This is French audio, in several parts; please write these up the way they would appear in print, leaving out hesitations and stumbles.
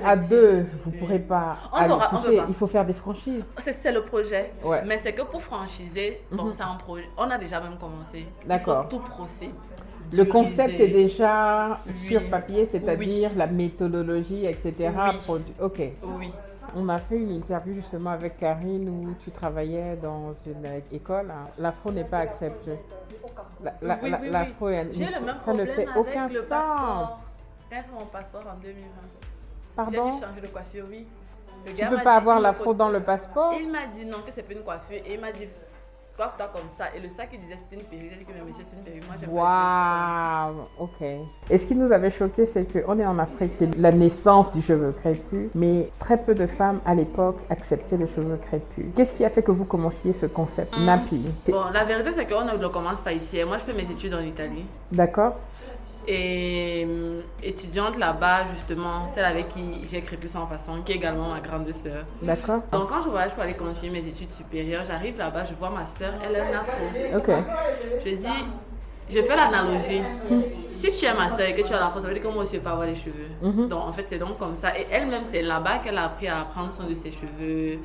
À deux, vous ne pourrez pas On pourra, on peut toucher. pas. Il faut faire des franchises. C'est le projet. Ouais. Mais c'est que pour franchiser, bon, c'est un projet. On a déjà même commencé. Il faut D'accord. tout procéder. Le concept est déjà sur Oui. papier, c'est-à-dire la méthodologie, etc. Oui. Ok. Oui. On a fait une interview justement avec Karine où tu travaillais dans une école. Hein. L'afro n'est pas accepté. Oui. L'afro, J'ai le même ça ne problème fait avec aucun le sens. passeport. Quand j'ai fait mon passeport en 2020. J'ai Pardon? dû changer de coiffure, oui. Le Tu gars peux m'a pas dit, avoir il me l'afro faut- dans le passeport? Il m'a dit non, que c'est pas une coiffure. Et il m'a dit, coiffe-toi comme ça. Et le sac, il disait c'était une perruque. J'ai dit que mais monsieur, c'est une perruque. Moi, j'aime pas Waouh, ok. Et ce qui nous avait choqué, c'est qu'on est en Afrique, c'est la naissance du cheveu crépus, mais très peu de femmes à l'époque acceptaient le cheveu crépus. Qu'est-ce qui a fait que vous commenciez ce concept nappy? Bon, la vérité, c'est qu'on ne le commence pas ici. Moi, je fais mes études en Italie. D'accord? Et étudiante là-bas, justement, celle avec qui j'ai crépus sans façon, qui est également ma grande sœur. D'accord? Donc, quand je voyage pour aller continuer mes études supérieures, j'arrive là-bas, je vois ma sœur, elle est un afro. Ok. Je dis, je fais l'analogie. Si tu es ma soeur et que tu as la peau, ça veut dire que moi aussi je peux avoir les cheveux. Donc en fait c'est donc comme ça. Et elle-même c'est là-bas qu'elle a appris à prendre soin de ses cheveux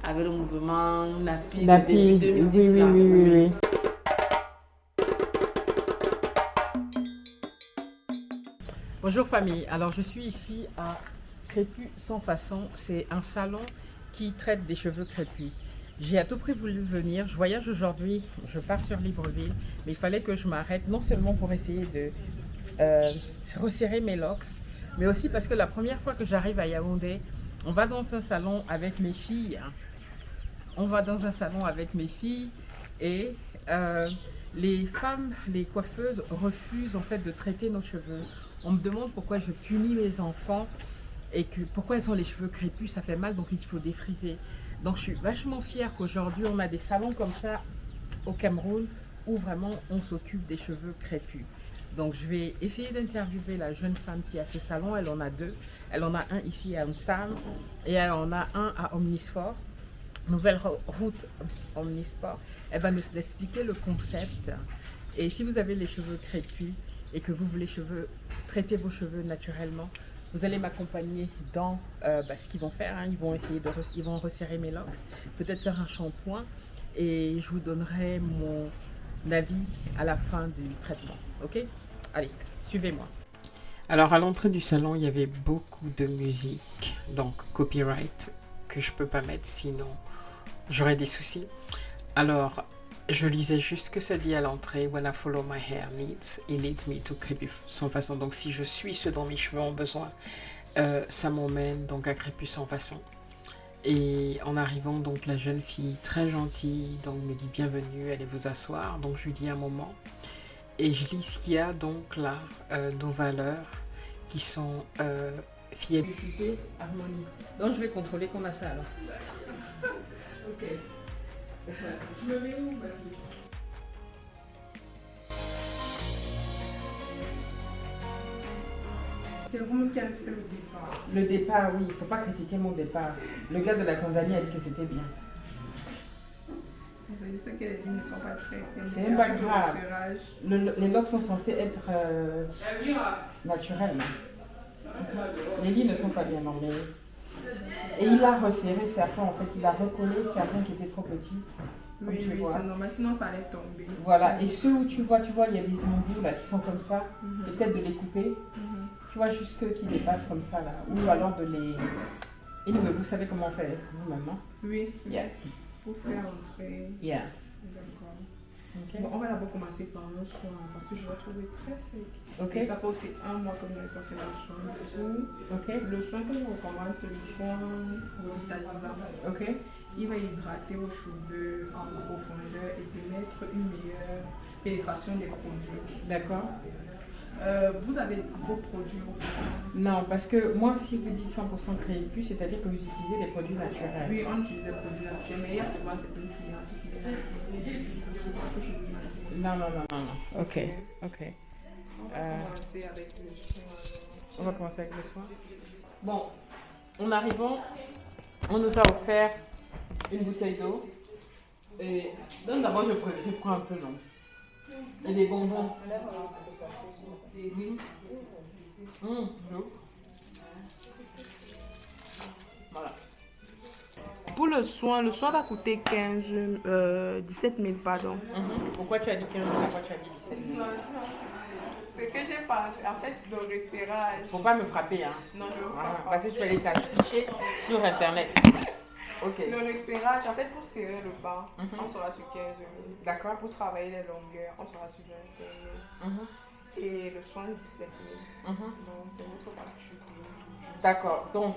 avec le mouvement nappy de début 2010. Oui. Bonjour famille, alors je suis ici à Crépus sans façon, c'est un salon qui traite des cheveux crépus. J'ai à tout prix voulu venir, je voyage aujourd'hui, je pars sur Libreville, mais il fallait que je m'arrête non seulement pour essayer de resserrer mes locks, mais aussi parce que la première fois que j'arrive à Yaoundé, on va dans un salon avec mes filles. Et les femmes, les coiffeuses refusent en fait de traiter nos cheveux. On me demande pourquoi je punis mes enfants et pourquoi elles ont les cheveux crépus, ça fait mal donc il faut défriser. Donc je suis vachement fière qu'aujourd'hui on a des salons comme ça au Cameroun où vraiment on s'occupe des cheveux crépus. Donc je vais essayer d'interviewer la jeune femme qui a ce salon, elle en a deux. Elle en a un ici à Amsam et elle en a un à Omnisport. Nouvelle route Omnisport. Elle va nous expliquer le concept. Et si vous avez les cheveux crépus et que vous voulez traiter vos cheveux naturellement, vous allez m'accompagner dans ce qu'ils vont faire. Hein. Ils vont resserrer mes locks, peut-être faire un shampoing et je vous donnerai mon avis à la fin du traitement. Ok? Allez, suivez-moi. Alors à l'entrée du salon, il y avait beaucoup de musique, donc copyright que je peux pas mettre sinon j'aurais des soucis. Alors je lisais juste ce que ça dit à l'entrée. When I follow my hair leads, it leads me to Crépus sans façon. Donc si je suis ce dont mes cheveux ont besoin, ça m'emmène donc à Crépus sans façon. Et en arrivant, donc la jeune fille très gentille donc me dit bienvenue, allez vous asseoir. Donc je lui dis un moment et je lis ce qu'il y a donc là, nos valeurs qui sont fiabilité, harmonie. Donc je vais contrôler qu'on a ça alors. Ok. Je me mets où, ma fille? C'est vous qui avez fait le départ. Le départ, oui, il ne faut pas critiquer mon départ. Le gars de la Tanzanie a dit que c'était bien. Je sais que les lignes ne sont pas très. C'est même pas grave. Les locks sont censés être naturels. Les lits ne sont pas bien emmêlés. Et il a resserré certains, en fait, il a recollé certains qui étaient trop petits. Oui, c'est normal, sinon ça allait tomber. Voilà, et ceux où tu vois, il y a des embouts là qui sont comme ça, c'est peut-être de les couper. Tu vois, juste ceux qui dépassent comme ça là, ou alors de les. Et nous, vous savez comment faire vous maintenant? Oui, Yeah. pour faire entrer. Yeah. D'accord. Okay. Bon, on va d'abord commencer par le soin parce que je l'ai trouvé très sec. Ok. Et ça fait aussi un mois que nous n'avons pas fait le soin. Ok. Le soin que je vous recommande, c'est le soin revitalisant. Ok. Il va hydrater vos cheveux en profondeur et permettre une meilleure pénétration des produits. D'accord. Vous avez vos produits? Non, parce que moi, si vous dites 100% crépus, c'est-à-dire que vous utilisez des produits naturels. Oui, on utilise des produits naturels, mais il y a souvent certaines clientes qui viennent avec des produits. C'est ça que je vous demande. Non. Ok. On va commencer avec le soin. On va commencer avec le soin. Bon, en arrivant, on nous a offert une bouteille d'eau. Et donc d'abord, je prends un peu, non. Et des bonbons. Oui. L'eau. le soin va coûter 17 000, pardon. Pourquoi tu as dit 15 000? Pourquoi tu as dit 17 000? C'est que j'ai pensé, en fait, le resserrage. Faut pas me frapper, hein. Non, je veux Voilà. pas. Parce que tu vas les afficher sur Internet. Ok. Le resserrage, en fait, pour serrer le bas, on sera sur 15 000. D'accord. Pour travailler les longueurs, on sera sur 25 000. Et le soin, 17 000. Donc, c'est votre facture. D'accord. Donc,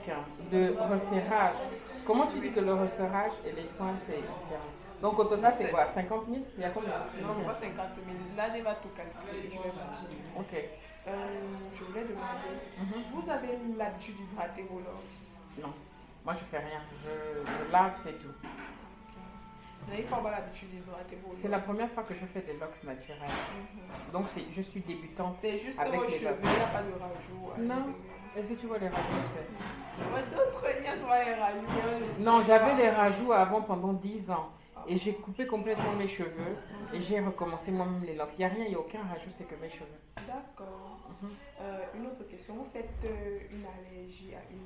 de resserrage. Comment tu dis que le resserrage et les soins, c'est différent? Donc, au total, c'est quoi? 50 000? Il y a combien? Non, c'est pas 50 000. Là, il va tout calculer. Je vais imaginer. Ok. Je voulais demander, vous avez l'habitude d'hydrater vos locks? Non. Moi, je fais rien. Je lave, c'est tout. Il faut avoir l'habitude d'hydrater vos locks. C'est la première fois que je fais des locks naturels. Donc, je suis débutante. C'est juste avec vos les cheveux, il locks. n'y a pas de rajout. Non. Et si tu vois les rajouts, c'est... Ouais, d'autres, il y a souvent les rajouts. Non, j'avais des rajouts avant pendant 10 ans. Et j'ai coupé complètement mes cheveux. Et j'ai recommencé moi-même les locks. Il n'y a rien, il n'y a aucun rajout, c'est que mes cheveux. D'accord. Une autre question. Vous faites une allergie à une...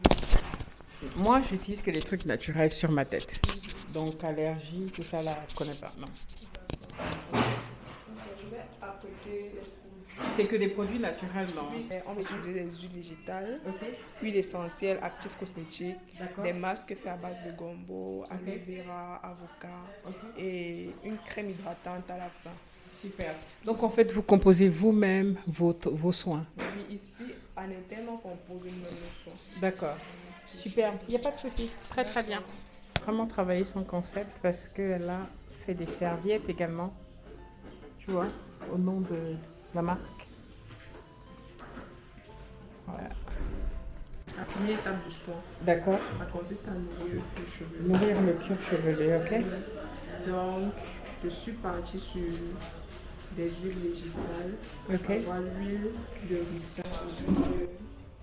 Moi, j'utilise que les trucs naturels sur ma tête. Donc, allergie, tout ça, là, je ne connais pas. Non. Je vais apporter les produits. C'est que des produits naturels, non? On va utiliser des huiles végétales, Ok. huiles essentielles, actifs cosmétiques, D'accord. des masques faits à base de gombo, aloe vera, avocat et une crème hydratante à la fin. Super. Donc, en fait, vous composez vous-même vos soins. Oui, ici, en interne, on compose une leçon. D'accord. Super. Il n'y a pas de souci. Très, très bien. Vraiment travailler son concept parce qu'elle a fait des serviettes également. Tu vois, au nom de la marque. Voilà. La première étape du soin, D'accord. ça consiste à nourrir le cuir chevelu. Nourrir le cuir chevelu, ok? Donc, je suis partie sur des huiles végétales, à Ok. savoir l'huile de ricin ou l'huile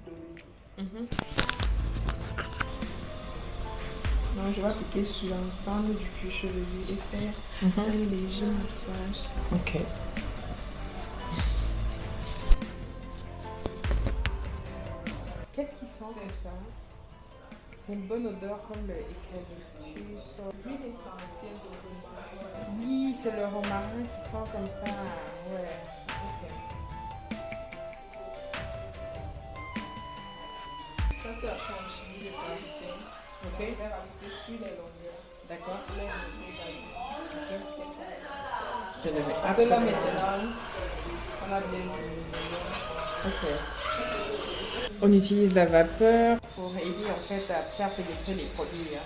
d'olive. Donc, je vais appliquer sur l'ensemble du cuir chevelu et faire un léger massage. Ok. Qu'est-ce qui sent comme ça? C'est une bonne odeur comme le eucalyptus. L'huile essentielle de romarin. Oui, c'est le romarin qui sent comme ça. Ouais. Ok. Ça, c'est la chantilly de qualité. Ok. Je vais rajouter sur les longueurs. D'accord. Les longueurs Je le mets Parce que là, après. maintenant, on a bien du. Ok. On utilise la vapeur pour aider en fait à faire pénétrer les produits. Hein.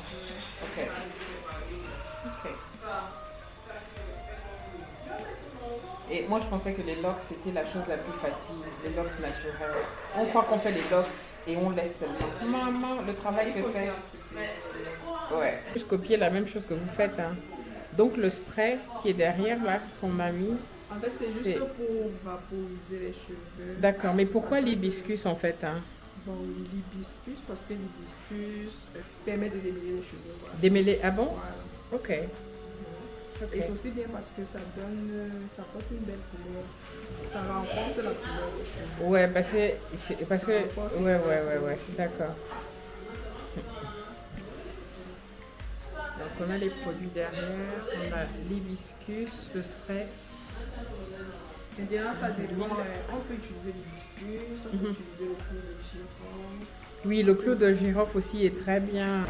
Ok. Ok. Et moi je pensais que les locks c'était la chose la plus facile, les locks naturels. On croit qu'on fait les locks et on laisse seulement. Maman, le travail que c'est. Ouais. Juste copier la même chose que vous faites. Hein. Donc le spray qui est derrière là qu'on m'a mis. En fait, c'est juste pour vaporiser les cheveux. D'accord, mais pourquoi l'hibiscus en fait hein? Bon, l'hibiscus, parce que l'hibiscus permet de démêler les cheveux. Voilà. Démêler, ah bon? Voilà. Ok. Ok. Et c'est aussi bien parce que ça porte une belle couleur. Ça renforce la couleur des cheveux. Ouais, parce que ouais, d'accord. Donc on a les produits derrière, on a l'hibiscus, le spray. Maintenant, ça dépend. On peut utiliser l'hibiscus, on peut utiliser le clou de girofle. Oui, le clou de girofle aussi est très bien.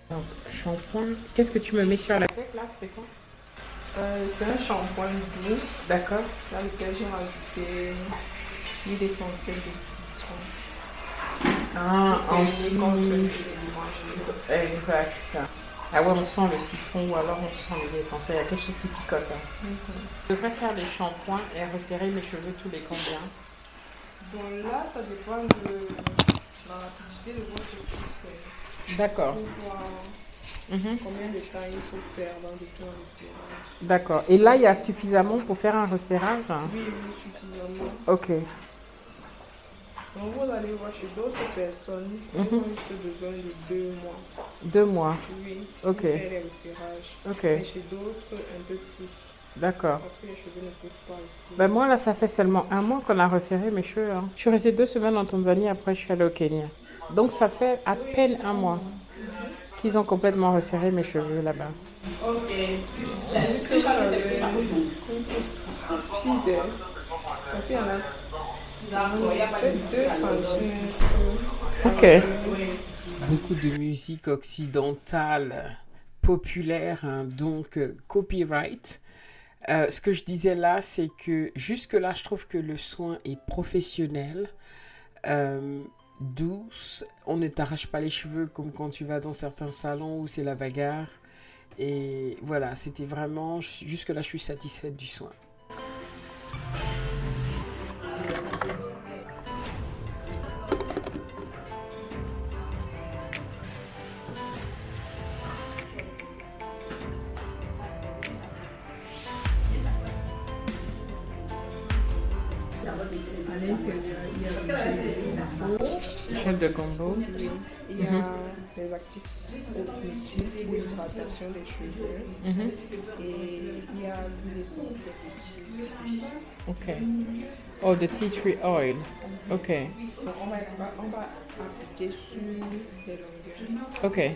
Donc, shampoing. Qu'est-ce que tu me mets sur la tête là? C'est quoi? C'est un shampoing doux D'accord. dans lequel j'ai rajouté l'huile essentielle de citron. Ah, Anti. Exact. Ah ouais, on sent le citron ou alors on sent l'huile essentielle. Il y a quelque chose qui picote. Hein. Je devrais faire les shampoings et resserrer mes cheveux tous les combien? Donc là, ça dépend de la rapidité de votre pousse. D'accord. Pour voir combien de temps il faut faire avant de faire le serrage. D'accord. Et là, il y a suffisamment pour faire un resserrage? Oui, suffisamment. Ok. Donc vous allez voir chez d'autres personnes, elles ont juste besoin de 2 mois. 2 mois. Oui, Ok. pour faire les resserrages. Ok. Mais chez d'autres, un peu plus. D'accord. parce que les cheveux ne poussent pas ici. Ben moi, là, ça fait seulement un mois qu'on a resserré mes cheveux. Hein. Je suis restée 2 semaines en Tanzanie, après je suis allée au Kenya. Donc ça fait à peine un mois qu'ils ont complètement resserré mes cheveux là-bas. Ok. Vu que ça qu'on pousse plus d'air, parce qu'il y en a peut-être 2 centimètres. Ok. Beaucoup de musique occidentale populaire, hein, donc copyright. Ce que je disais là, c'est que jusque-là, je trouve que le soin est professionnel, douce. On ne t'arrache pas les cheveux comme quand tu vas dans certains salons où c'est la bagarre. Et voilà, c'était vraiment... Jusque-là, je suis satisfaite du soin. À l'intérieur, il y a le Gel de combo. il y a des actifs cosmétiques pour l'hydratation des cheveux et il y a l'huile essentielle aussi. Ok. Oh, the tea tree oil. Ok. Donc on va appliquer sur les longueurs. Ok.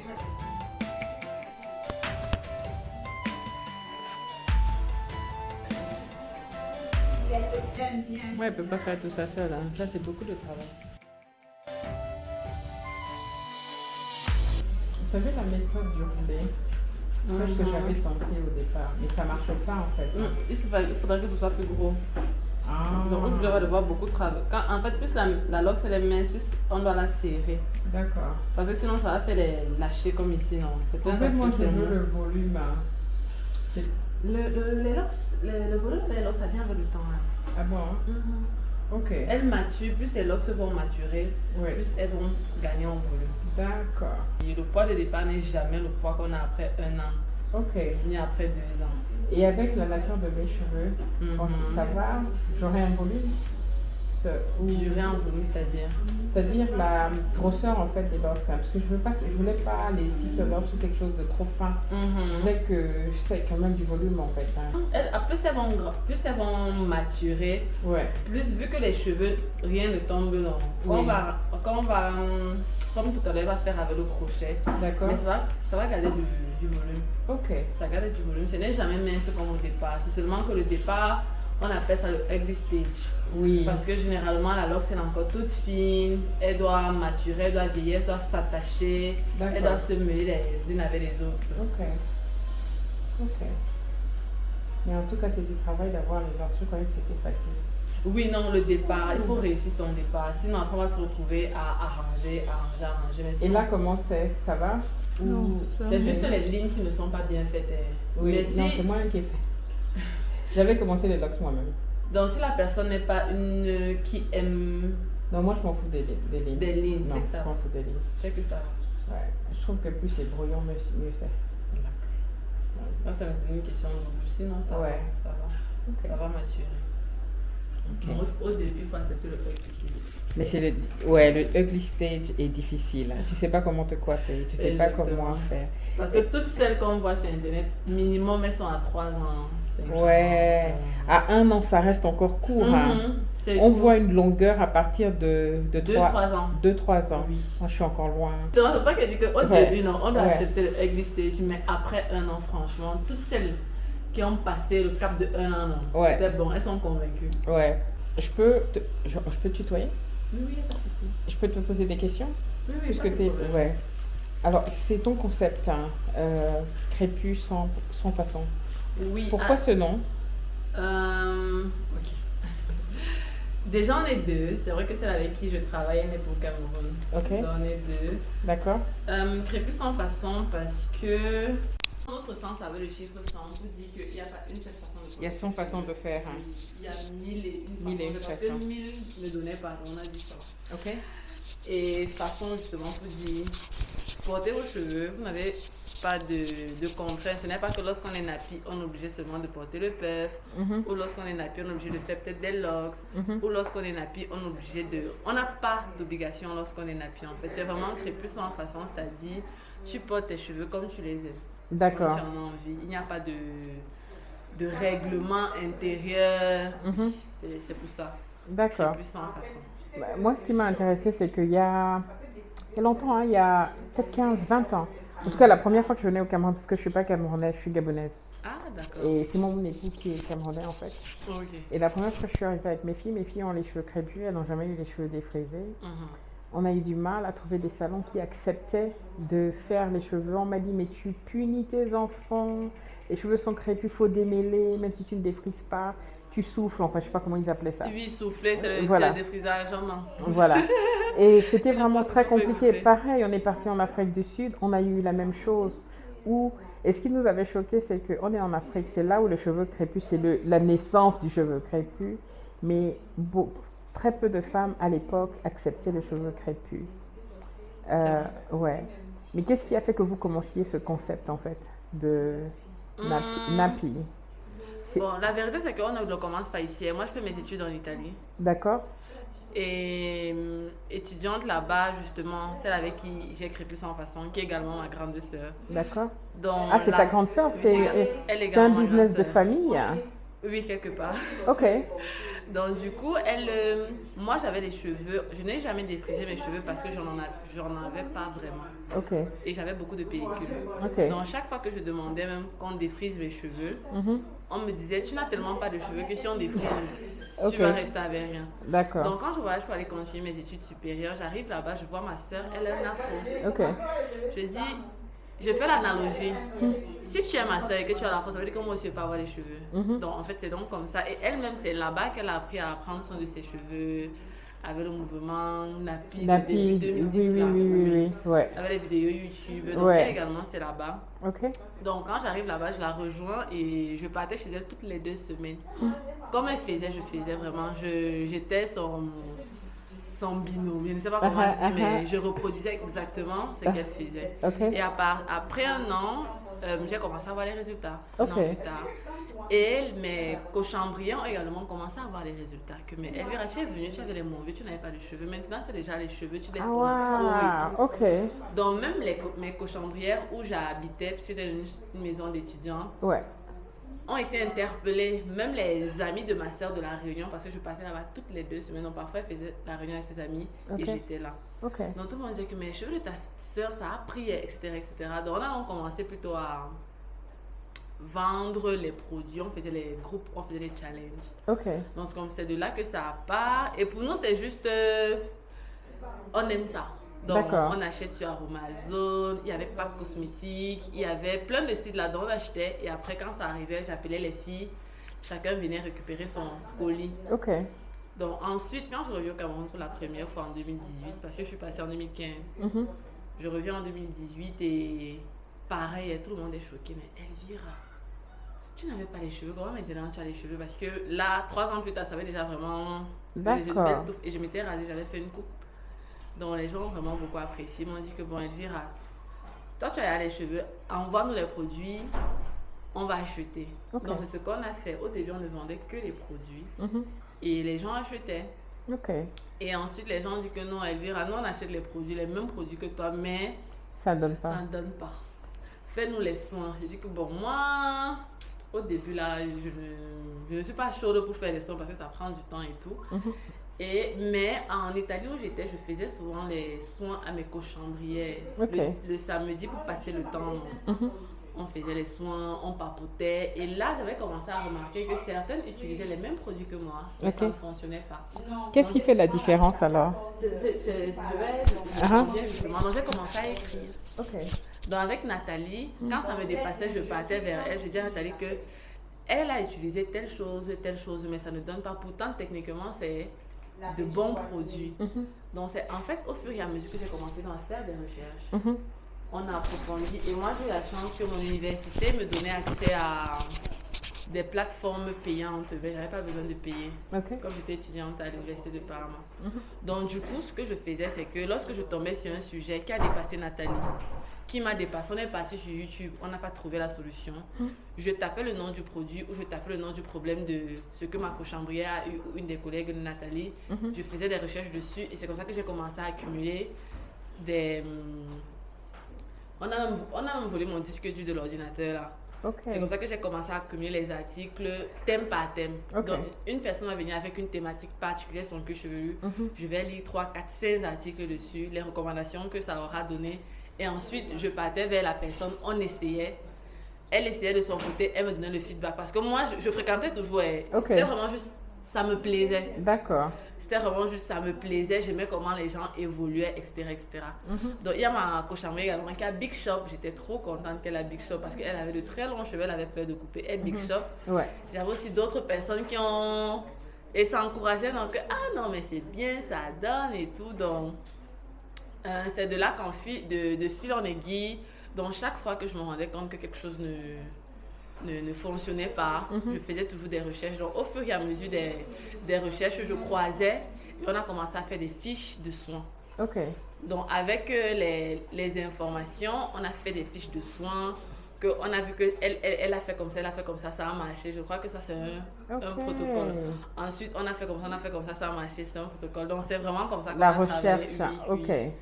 Ouais, elle peut pas faire tout ça seule. Hein. Là, c'est beaucoup de travail. Vous savez la méthode du roulé, c'est ce que j'avais tenté au départ, mais ça marche pas en fait. Il faudrait que ce soit plus gros. Ah, Donc je dois devoir beaucoup travailler. En fait, plus la loque elle est mince, plus on doit la serrer. d'accord. Parce que sinon ça va faire des lâcher comme ici, non. En fait, moi, je veux le volume. Hein. C'est- Le volume des loques, ça vient avec le temps. Hein. Ah bon? Hein? Ok. Elles maturent, plus les loques vont maturer, Oui. plus elles vont gagner en volume. D'accord. Et le poids de départ n'est jamais le poids qu'on a après 1 an, Ok. ni après 2 ans. Et avec la nature de mes cheveux, quand ça va, j'aurai un volume. Durer en volume, C'est-à-dire la grosseur en fait des locks, hein, parce que je voulais pas les 6 locks ou quelque chose de trop fin. Je voulais que ça ait quand même du volume en fait. Hein. Plus elles vont maturer, Ouais. plus vu que les cheveux, rien ne tombe non. Quand on va, comme tout à l'heure, on va faire avec le crochet, D'accord. mais ça va garder du volume. Ok. Ça garde du volume. Ce n'est jamais mince comme au départ. C'est seulement que le départ, on appelle ça le ugly stage. Oui. Parce que généralement, la loque, c'est encore toute fine. Elle doit maturer, elle doit vieillir, elle doit s'attacher. Elle doit se mêler les unes avec les autres. Ok. Ok. Mais en tout cas, c'est du travail d'avoir les locks. Je croyais que c'était facile. Oui, non, le départ, il faut réussir son départ. Sinon, après, on va se retrouver à arranger. Mais Et sinon, là, comment c'est? Ça va? Non, c'est juste les lignes qui ne sont pas bien faites. Oui, Mais non, si, c'est moi qui ai fait. J'avais commencé les locks moi-même. donc, si la personne n'est pas une qui aime Non, moi, je m'en fous des lignes. des lignes, Non, c'est que ça je m'en va. fous des lignes. C'est que ça va. Ouais. Je trouve que plus c'est brouillon, mieux c'est. Moi, ça m'est une question de goût. Sinon, ça Ouais. va. Ça va. Ok. Ça va maturer. Ok. Bon, au début, il faut accepter le fait que Mais c'est le ugly stage est difficile. Hein. Tu sais pas comment te coiffer, tu sais pas Exactement. comment faire. Parce que toutes celles qu'on voit sur Internet, minimum, elles sont à 3 ans. 5 Ouais. ans. À 1 an, ça reste encore court. Hein. C'est On cool. voit une longueur à partir de 2-3 ans. 2-3 ans. Oui. Moi, je suis encore loin. C'est pour ça que je dis qu'au Ouais. début, non, on doit Ouais. accepter le ugly stage, mais après 1 an, franchement, toutes celles qui ont passé le cap de 1 an, non, Ouais. c'était bon, elles sont convaincues. Ouais. Je peux te tutoyer? Oui, oui, pas de souci. Je peux te poser des questions? Oui, oui, Puisque pas de t'es... problème. Ouais. Alors, c'est ton concept, hein, crépus sans façon. Oui. Pourquoi ce nom? Ok. Déjà, on est 2. C'est vrai que celle avec qui je travaille, elle est pour Cameroun. Ok. Donc, on est 2. D'accord. Crépus sans façon parce que, dans notre sens, avec le chiffre 100, on vous dit qu'il n'y a pas une seule façon de faire. Il y a 100 façons de faire. Hein. Il y a 1000 et une Mille et façons. une Parce façons. que 1000 ne donnait pas, on a dit ça. Ok. Et façon, justement, pour dire, portez vos cheveux, vous n'avez pas de contraintes. Ce n'est pas que lorsqu'on est nappy, on est obligé seulement de porter le puff. Ou lorsqu'on est nappy, on est obligé de faire peut-être des locks. Ou lorsqu'on est nappy, on est obligé de... On n'a pas d'obligation lorsqu'on est nappy, en fait. C'est vraiment crépus sans façon, c'est-à-dire, tu portes tes cheveux comme tu les aimes. D'accord. Comme tu en as envie. Il n'y a pas de règlement intérieur. C'est pour ça. D'accord. Plus sans façon. Bah, moi, ce qui m'a intéressé, c'est qu'il y a longtemps, hein, il y a peut-être 15-20 ans. En tout cas, la première fois que je venais au Cameroun, parce que je ne suis pas camerounaise, je suis gabonaise. Ah, d'accord. Et c'est mon époux qui est camerounais, en fait. Ok. Et la première fois que je suis arrivée avec mes filles ont les cheveux crépus, elles n'ont jamais eu les cheveux défrisés. On a eu du mal à trouver des salons qui acceptaient de faire les cheveux. On m'a dit, mais tu punis tes enfants, les cheveux sont crépus, il faut démêler, même si tu ne défrises pas, tu souffles, enfin je sais pas comment ils appelaient ça. Oui, souffler, c'est le Voilà. défrisage en main. Voilà. Et c'était vraiment fois, très tu peux compliqué. écouter. Pareil, on est parti en Afrique du Sud, on a eu la même chose. Et ce qui nous avait choqué, c'est qu'on est en Afrique, c'est là où le cheveu crépus, c'est la naissance du cheveu crépus. Mais très peu de femmes à l'époque acceptaient le cheveu crépus. Ouais. Mais qu'est-ce qui a fait que vous commenciez ce concept en fait de nappy? Bon, la vérité, c'est qu'on ne le commence pas ici. Moi, je fais mes études en Italie. D'accord. Et étudiante là-bas, justement, celle avec qui j'ai crépus sans façon, qui est également ma grande sœur. D'accord. Donc, Ah, c'est ta grande sœur, elle est c'est un également ma business grande de sœur. famille. Oui, quelque part. Ok. Donc, du coup, moi, j'avais les cheveux. Je n'ai jamais défrisé mes cheveux parce que j'en avais pas vraiment. Ok. Et j'avais beaucoup de pellicules. Ok. Donc, chaque fois que je demandais même qu'on défrise mes cheveux, on me disait, tu n'as tellement pas de cheveux que si on défrise, Ok. tu vas rester avec rien. D'accord. Donc, quand je voyage pour aller continuer mes études supérieures, j'arrive là-bas, je vois ma soeur, elle a un afro. Ok. Je dis, je fais l'analogie. Si tu es ma soeur et que tu as l'afro, ça veut dire que moi aussi, je ne vais pas avoir les cheveux. Donc, en fait, c'est donc comme ça. Et elle-même, c'est là-bas qu'elle a appris à prendre soin de ses cheveux, avec le mouvement Nappy de début 2010. Oui, là. oui. Ouais. Avec les vidéos YouTube. Donc, Ouais. elle également, c'est là-bas. Ok. Donc, quand j'arrive là-bas, je la rejoins et je partais chez elle toutes les 2 semaines. Comme elle faisait, je faisais vraiment. J'étais son binôme. Je ne sais pas comment dire, mais je reproduisais exactement ce qu'elle faisait. Ok. Et après un an, j'ai commencé à voir les résultats. Un Ok. an plus tard. Et mes cochambriers ont également commencé à voir les résultats. Mais Elvira, tu es venue, tu avais les mauvais, tu n'avais pas de cheveux. Maintenant, tu as déjà les cheveux, tu laisses ton afro et tout. Ok. Donc, même mes cochambrières où j'habitais, puisque c'était une maison d'étudiants, Ouais. ont été interpellés, même les amis de ma soeur de la Réunion, parce que je partais là-bas toutes les 2 semaines. Donc parfois, elle faisait la réunion avec ses amis et j'étais là. Ok. Donc tout le monde disait que mes cheveux de ta soeur, ça a pris, etc., etc. Donc on a commencé plutôt à vendre les produits, on faisait les groupes, on faisait les challenges. Ok. Donc c'est de là que ça part. Et pour nous, c'est juste, on aime ça. Donc, on achète sur Amazon, il y avait pas de cosmétiques, il y avait plein de sites là-dedans, on achetait. Et après, quand ça arrivait, j'appelais les filles, chacun venait récupérer son colis. Ok. Donc, ensuite, quand je reviens au Cameroun pour la première fois en 2018, parce que je suis passée en 2015, je reviens en 2018 et pareil, tout le monde est choqué. Mais Elvira, tu n'avais pas les cheveux, comment maintenant tu as les cheveux? Parce que là, 3 ans plus tard, ça avait déjà vraiment. D'accord. Et je m'étais rasée, j'avais fait une coupe. Donc les gens ont vraiment beaucoup apprécié. Ils m'ont dit que bon, Elvira, toi tu as les cheveux, envoie-nous les produits, on va acheter. Okay. Donc c'est ce qu'on a fait. Au début, on ne vendait que les produits et les gens achetaient. Ok. Et ensuite, les gens ont dit que non, Elvira, nous on achète les produits, les mêmes produits que toi, mais ça ne donne pas. Ça ne donne pas. Fais-nous les soins. Je dis que bon, moi, au début là, je ne suis pas chaude pour faire les soins parce que ça prend du temps et tout. Mais en Italie où j'étais, je faisais souvent les soins à mes cochambrières. Le samedi pour passer le temps. On faisait les soins, on papotait. Et là, j'avais commencé à remarquer que certaines utilisaient les mêmes produits que moi. Mais ça ne fonctionnait pas. Qu'est-ce qui fait la différence alors? Je vais justement. Donc j'ai commencé à écrire. Donc avec Nathalie, quand ça me dépassait, je partais vers elle. Je disais à Nathalie que elle a utilisé telle chose, mais ça ne donne pas. Pourtant, techniquement, c'est de bons produits. Donc c'est en fait au fur et à mesure que j'ai commencé à faire des recherches, on a approfondi. Et moi j'ai eu la chance que mon université me donnait accès à des plateformes payantes. Je n'avais pas besoin de payer. Comme j'étais étudiante à l'université de Parma. Donc du coup, ce que je faisais, c'est que lorsque je tombais sur un sujet qui a dépassé Nathalie, qui m'a dépassé, on est parti sur YouTube, on n'a pas trouvé la solution. Je tapais le nom du produit ou je tapais le nom du problème de ce que ma cochambrière a eu ou une des collègues de Nathalie. Je faisais des recherches dessus et c'est comme ça que j'ai commencé à accumuler des... On a même volé mon disque dur de l'ordinateur là. Ok. C'est comme ça que j'ai commencé à accumuler les articles thème par thème. Ok. Donc, une personne va venir avec une thématique particulière, son cuir chevelu. Je vais lire 3, 4, 16 articles dessus, les recommandations que ça aura donné. Et ensuite, je partais vers la personne, on essayait. Elle essayait de son côté, elle me donnait le feedback. Parce que moi, je fréquentais toujours. Ok. C'était vraiment juste, ça me plaisait. D'accord. C'était vraiment juste, ça me plaisait. J'aimais comment les gens évoluaient, etc. etc. Donc, il y a ma cochambre également qui a Big Shop. J'étais trop contente qu'elle a Big Shop parce qu'elle avait de très longs cheveux, elle avait peur de couper. Elle Big Shop. Ouais. J'avais aussi d'autres personnes qui ont... Et ça encourageait, donc, ah non, mais c'est bien, ça donne et tout. Donc, c'est de là de fil en aiguille. Donc, chaque fois que je me rendais compte que quelque chose ne fonctionnait pas, je faisais toujours des recherches. Donc, au fur et à mesure des recherches, je croisais et on a commencé à faire des fiches de soins. Ok. Donc, avec les informations, on a fait des fiches de soins. On a vu qu'elle a fait comme ça, elle a fait comme ça a marché. Je crois que ça, c'est un protocole. Ensuite, on a fait comme ça a marché, c'est un protocole. Donc, c'est vraiment comme ça qu'on La a recherche, travaillé. ok.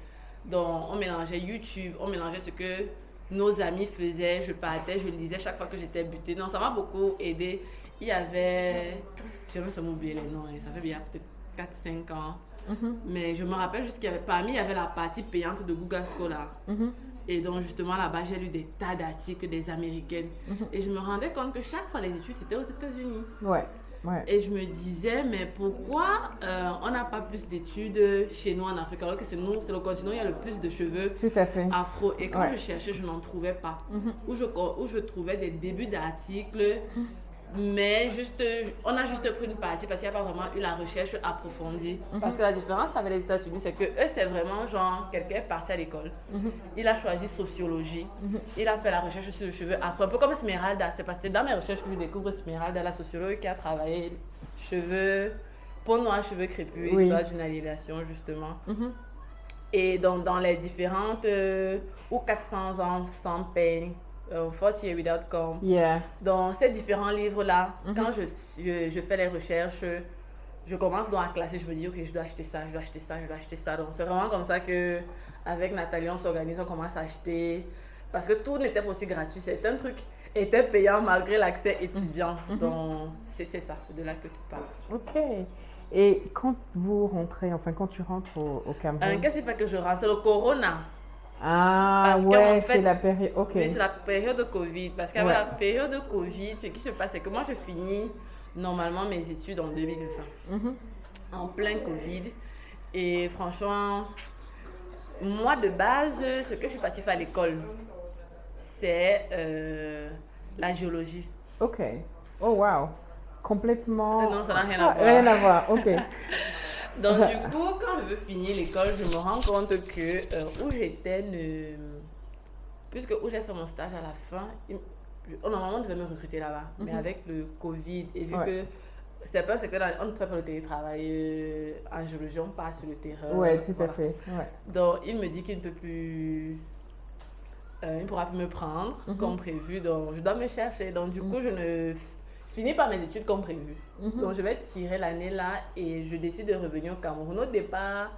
Donc, on mélangeait YouTube, on mélangeait ce que nos amis faisaient. Je partais, je lisais chaque fois que j'étais butée. Donc, ça m'a beaucoup aidé. Il y avait, j'ai même oublié les noms, ça fait bien peut-être 4-5 ans. Mais je me rappelle juste qu'il y avait, il y avait la partie payante de Google Scholar. Et donc, justement, là-bas, j'ai lu des tas d'articles des Américaines. Et je me rendais compte que chaque fois, les études, c'était aux États-Unis. Ouais. Ouais. Et je me disais, mais pourquoi on n'a pas plus d'études chez nous en Afrique, alors que c'est le continent où il y a le plus de cheveux Tout à fait. afro. Et quand je cherchais, je n'en trouvais pas. Où je trouvais des débuts d'articles, mais juste, on a juste pris une partie parce qu'il n'y a pas vraiment eu la recherche approfondie. Parce que la différence avec les États-Unis, c'est que eux, c'est vraiment genre, quelqu'un est parti à l'école, il a choisi sociologie, il a fait la recherche sur le cheveu afro, un peu comme Esmeralda. C'est parce que dans mes recherches que je découvre Esmeralda, la sociologue qui a travaillé cheveux, peau noire, cheveux crépus, histoire d'une aliénation justement. Et donc, dans les différentes, ou 400 ans sans peine, 40 Years Without Comb. Yeah. Dans ces différents livres-là, quand je fais les recherches, je commence donc à classer, je me dis, ok, je dois acheter ça, je dois acheter ça, je dois acheter ça. Donc, c'est vraiment comme ça qu'avec Nathalie, on s'organise, on commence à acheter. Parce que tout n'était pas aussi gratuit. Certains trucs étaient payants malgré l'accès étudiant. Donc, c'est ça, c'est de là que tu parles. Ok. Et quand vous rentrez, enfin, quand tu rentres au Cameroun? Qu'est-ce qui fait que je rentre? C'est le corona. Ah, Parce ouais, fait, c'est la période. Ok. Oui, c'est la période de Covid. Parce qu'avec la période de Covid, ce qui se passe, c'est que moi, je finis normalement mes études en 2020. En plein Covid. Et franchement, moi, de base, ce que je suis partie faire à l'école, c'est la géologie. Ok. Oh, wow. Complètement. Non, ça n'a rien à voir. Rien à voir, ok. Donc, du coup, quand je veux finir l'école, je me rends compte que où j'étais, puisque où j'ai fait mon stage à la fin, normalement, on devait me recruter là-bas. Mais avec le Covid, et vu que c'est pas que on ne fait pas le télétravail en géologie, on passe sur le terrain. Oui, tout à fait. Ouais. Donc, il me dit qu'il ne peut plus. Il ne pourra plus me prendre comme prévu. Donc, je dois me chercher. Donc, du coup, je ne finis pas mes études comme prévu. Donc, je vais tirer l'année là et je décide de revenir au Cameroun. Au départ,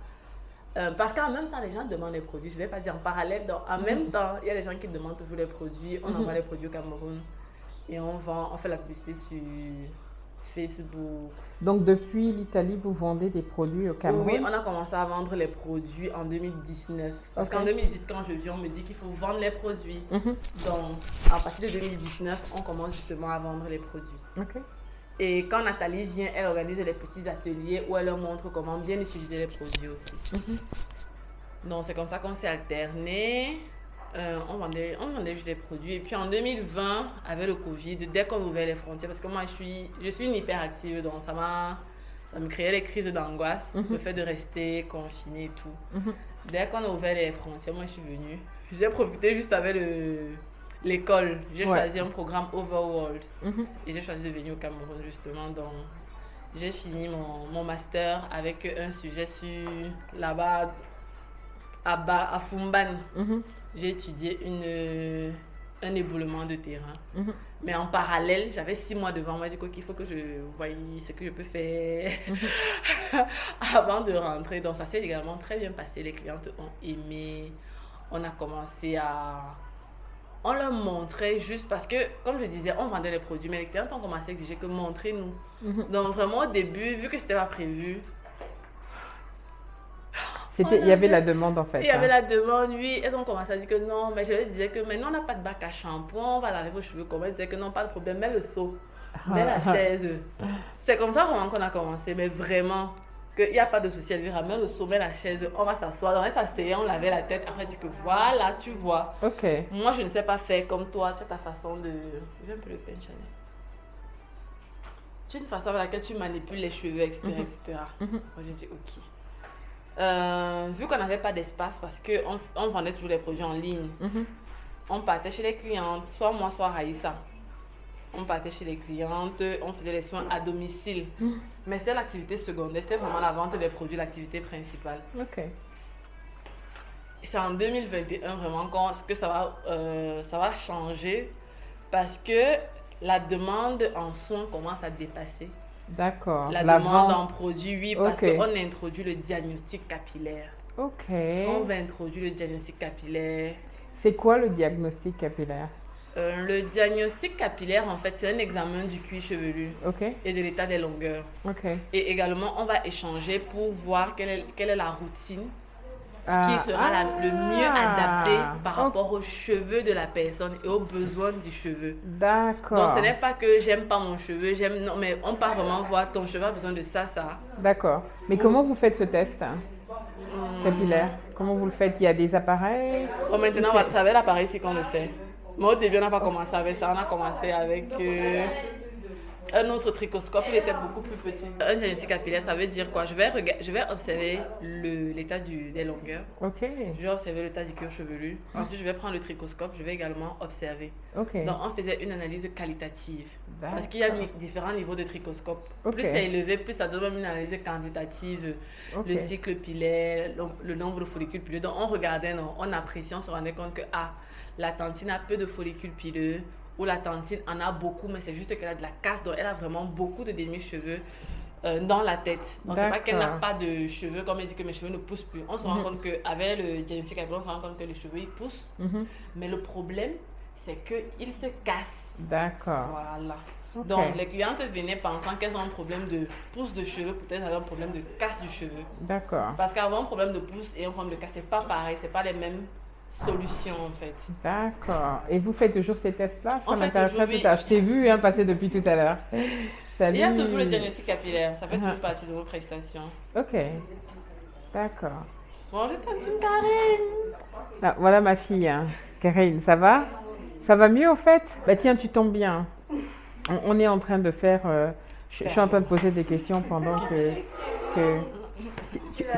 parce qu'en même temps, les gens demandent les produits. Je ne vais pas dire en parallèle. Donc, en même temps, il y a des gens qui demandent toujours les produits. On envoie les produits au Cameroun et on fait la publicité sur Facebook. Donc, depuis l'Italie, vous vendez des produits au Cameroun? Oui, on a commencé à vendre les produits en 2019. Parce qu'en 2018, quand je viens, on me dit qu'il faut vendre les produits. Donc, à partir de 2019, on commence justement à vendre les produits. Ok. Et quand Nathalie vient, elle organise les petits ateliers où elle leur montre comment bien utiliser les produits aussi. Donc, c'est comme ça qu'on s'est alterné. On vendait juste des produits. Et puis en 2020, avec le Covid, dès qu'on ouvrait les frontières, parce que moi je suis une hyperactive, donc ça me créait des crises d'angoisse, le fait de rester confinée et tout. Dès qu'on a ouvert les frontières, moi je suis venue. J'ai profité juste avec l'école. J'ai choisi un programme Overworld. Et j'ai choisi de venir au Cameroun justement. Donc j'ai fini mon master avec un sujet sur là-bas à Fumban. J'ai étudié un éboulement de terrain. Mais en parallèle, j'avais 6 mois devant moi. Du coup, il faut que je voie ce que je peux faire avant de rentrer. Donc, ça s'est également très bien passé. Les clientes ont aimé. On a commencé à on leur montrait juste parce que, comme je disais, on vendait les produits, mais les clients ont commencé à exiger que montrez-nous. Donc vraiment au début, vu que c'était pas prévu, Il y avait la demande en fait. il y avait la demande, oui. Elles ont commencé à dire que non, mais je leur disais que maintenant on n'a pas de bac à shampoing, on va laver vos cheveux comment. Elles disaient que non, pas de problème, mets le seau, mets la chaise. C'est comme ça vraiment qu'on a commencé, mais vraiment, qu'il n'y a pas de souci. Elle dit, ramène le seau, mets la chaise, on va s'asseoir. Donc elle s'asseyait, on lavait la tête. Après, elle dit que voilà, tu vois. Ok. Moi, je ne sais pas faire comme toi, tu as ta façon de. Je vais un peu le faire, Chanel. Tu as une façon avec laquelle tu manipules les cheveux, etc. etc. Moi, j'ai dit ok. Vu qu'on n'avait pas d'espace parce qu'on vendait toujours les produits en ligne, on partait chez les clientes, soit moi, soit Raïssa. On partait chez les clientes, on faisait les soins à domicile. Mais c'était l'activité secondaire, c'était vraiment la vente des produits, l'activité principale. Ok. C'est en 2021 vraiment que ça va changer parce que la demande en soins commence à dépasser. D'accord. La demande en produits, oui, parce qu'on a introduit le diagnostic capillaire. Ok. On va introduire le diagnostic capillaire. C'est quoi le diagnostic capillaire? Le diagnostic capillaire, en fait, c'est un examen du cuir chevelu et de l'état des longueurs. Et également, on va échanger pour voir quelle est la routine qui sera le mieux adaptée par rapport aux cheveux de la personne et aux besoins du cheveu. D'accord. Donc, ce n'est pas que j'aime pas mon cheveu, non, mais on part vraiment voir ton cheveu a besoin de ça, ça. D'accord. Mais comment vous faites ce test capillaire? Comment vous le faites? Il y a des appareils? Maintenant, c'est avec l'appareil ici qu'on le fait. Mais au début, on n'a pas commencé avec ça, on a commencé avec un autre tricoscope, il était beaucoup plus petit. Un diagnostic capillaire, ça veut dire quoi? Je vais observer l'état des longueurs. Je vais observer l'état du cuir chevelu. Ensuite, je vais prendre le tricoscope, je vais également observer. Donc, on faisait une analyse qualitative. Parce qu'il y a différents niveaux de tricoscope. Plus c'est élevé, plus ça donne même une analyse quantitative. Le cycle pilaire, le nombre de follicules pileux. Donc, on regardait, on appréciait, on se rendait compte que la tantine a peu de follicules pileux. Ou la tantine en a beaucoup, mais c'est juste qu'elle a de la casse, donc elle a vraiment beaucoup de demi-cheveux dans la tête. Donc c'est pas qu'elle n'a pas de cheveux, comme elle dit que mes cheveux ne poussent plus. On se rend compte qu'avec le diagnostic capillaire, on se rend compte que les cheveux ils poussent, mais le problème c'est qu'ils se cassent. D'accord. Voilà. Donc les clientes venaient pensant qu'elles ont un problème de pousse de cheveux, peut-être elles avaient un problème de casse du cheveu. D'accord. Parce qu'avoir un problème de pousse et un problème de casse, c'est pas pareil, c'est pas les mêmes solution en fait. D'accord. Et vous faites toujours ces tests-là? Ça m'intéresserait toujours, tout à. Je t'ai vu passer depuis tout à l'heure. Salut. Il y a toujours le diagnostic capillaire. Ça fait toujours partie de vos prestations. Ok. D'accord. Bon, je t'entends, Karine. Voilà ma fille, Karine. Ça va? Ça va mieux au fait? Bah tiens, tu tombes bien. On est en train de faire... je suis en train de poser des questions pendant que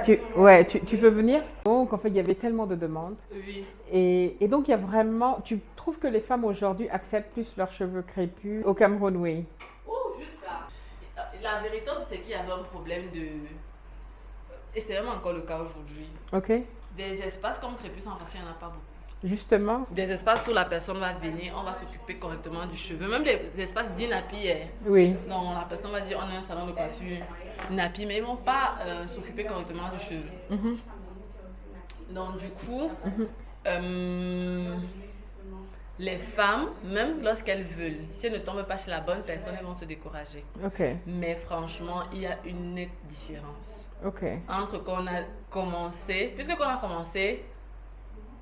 tu peux venir? Donc, en fait, il y avait tellement de demandes. Oui. Et donc, il y a vraiment... Tu trouves que les femmes aujourd'hui acceptent plus leurs cheveux crépus au Cameroun, oui? Oh, jusqu'à... La vérité, c'est qu'il y avait un problème de... Et c'est même encore le cas aujourd'hui. Des espaces comme crépus sans façon, il n'y en a pas beaucoup. Justement. Des espaces où la personne va venir, on va s'occuper correctement du cheveu. Même les espaces dits nappis. Oui. Donc la personne va dire on a un salon de coiffure nappis, mais ils ne vont pas s'occuper correctement du cheveu. Donc du coup, les femmes, même lorsqu'elles veulent, si elles ne tombent pas chez la bonne personne, elles vont se décourager. Mais franchement, il y a une nette différence. Entre qu'on a commencé,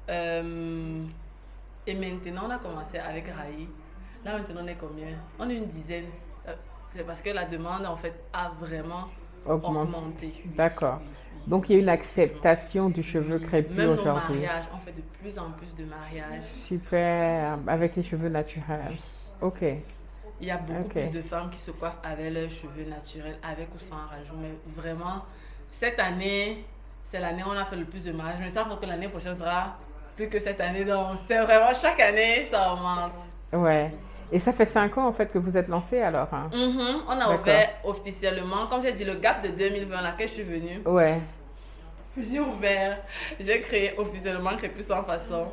et maintenant on a commencé avec Raï. Là maintenant on est combien? On est une dizaine. C'est parce que la demande en fait a vraiment augmenté. D'accord. Donc il y a une acceptation du cheveu crépus aujourd'hui. Même nos mariages, on fait de plus en plus de mariages. Super, avec les cheveux naturels. Il y a beaucoup plus de femmes qui se coiffent avec leurs cheveux naturels, avec ou sans rajout. Mais vraiment, cette année, c'est l'année où on a fait le plus de mariages. Mais ça veut dire que l'année prochaine sera plus que cette année. Donc c'est vraiment chaque année, ça augmente. Ouais. Et ça fait 5 ans en fait que vous êtes lancé alors On a ouvert officiellement, comme j'ai dit, le gap de 2020 là que je suis venue. J'ai créé officiellement Crépus sans façon.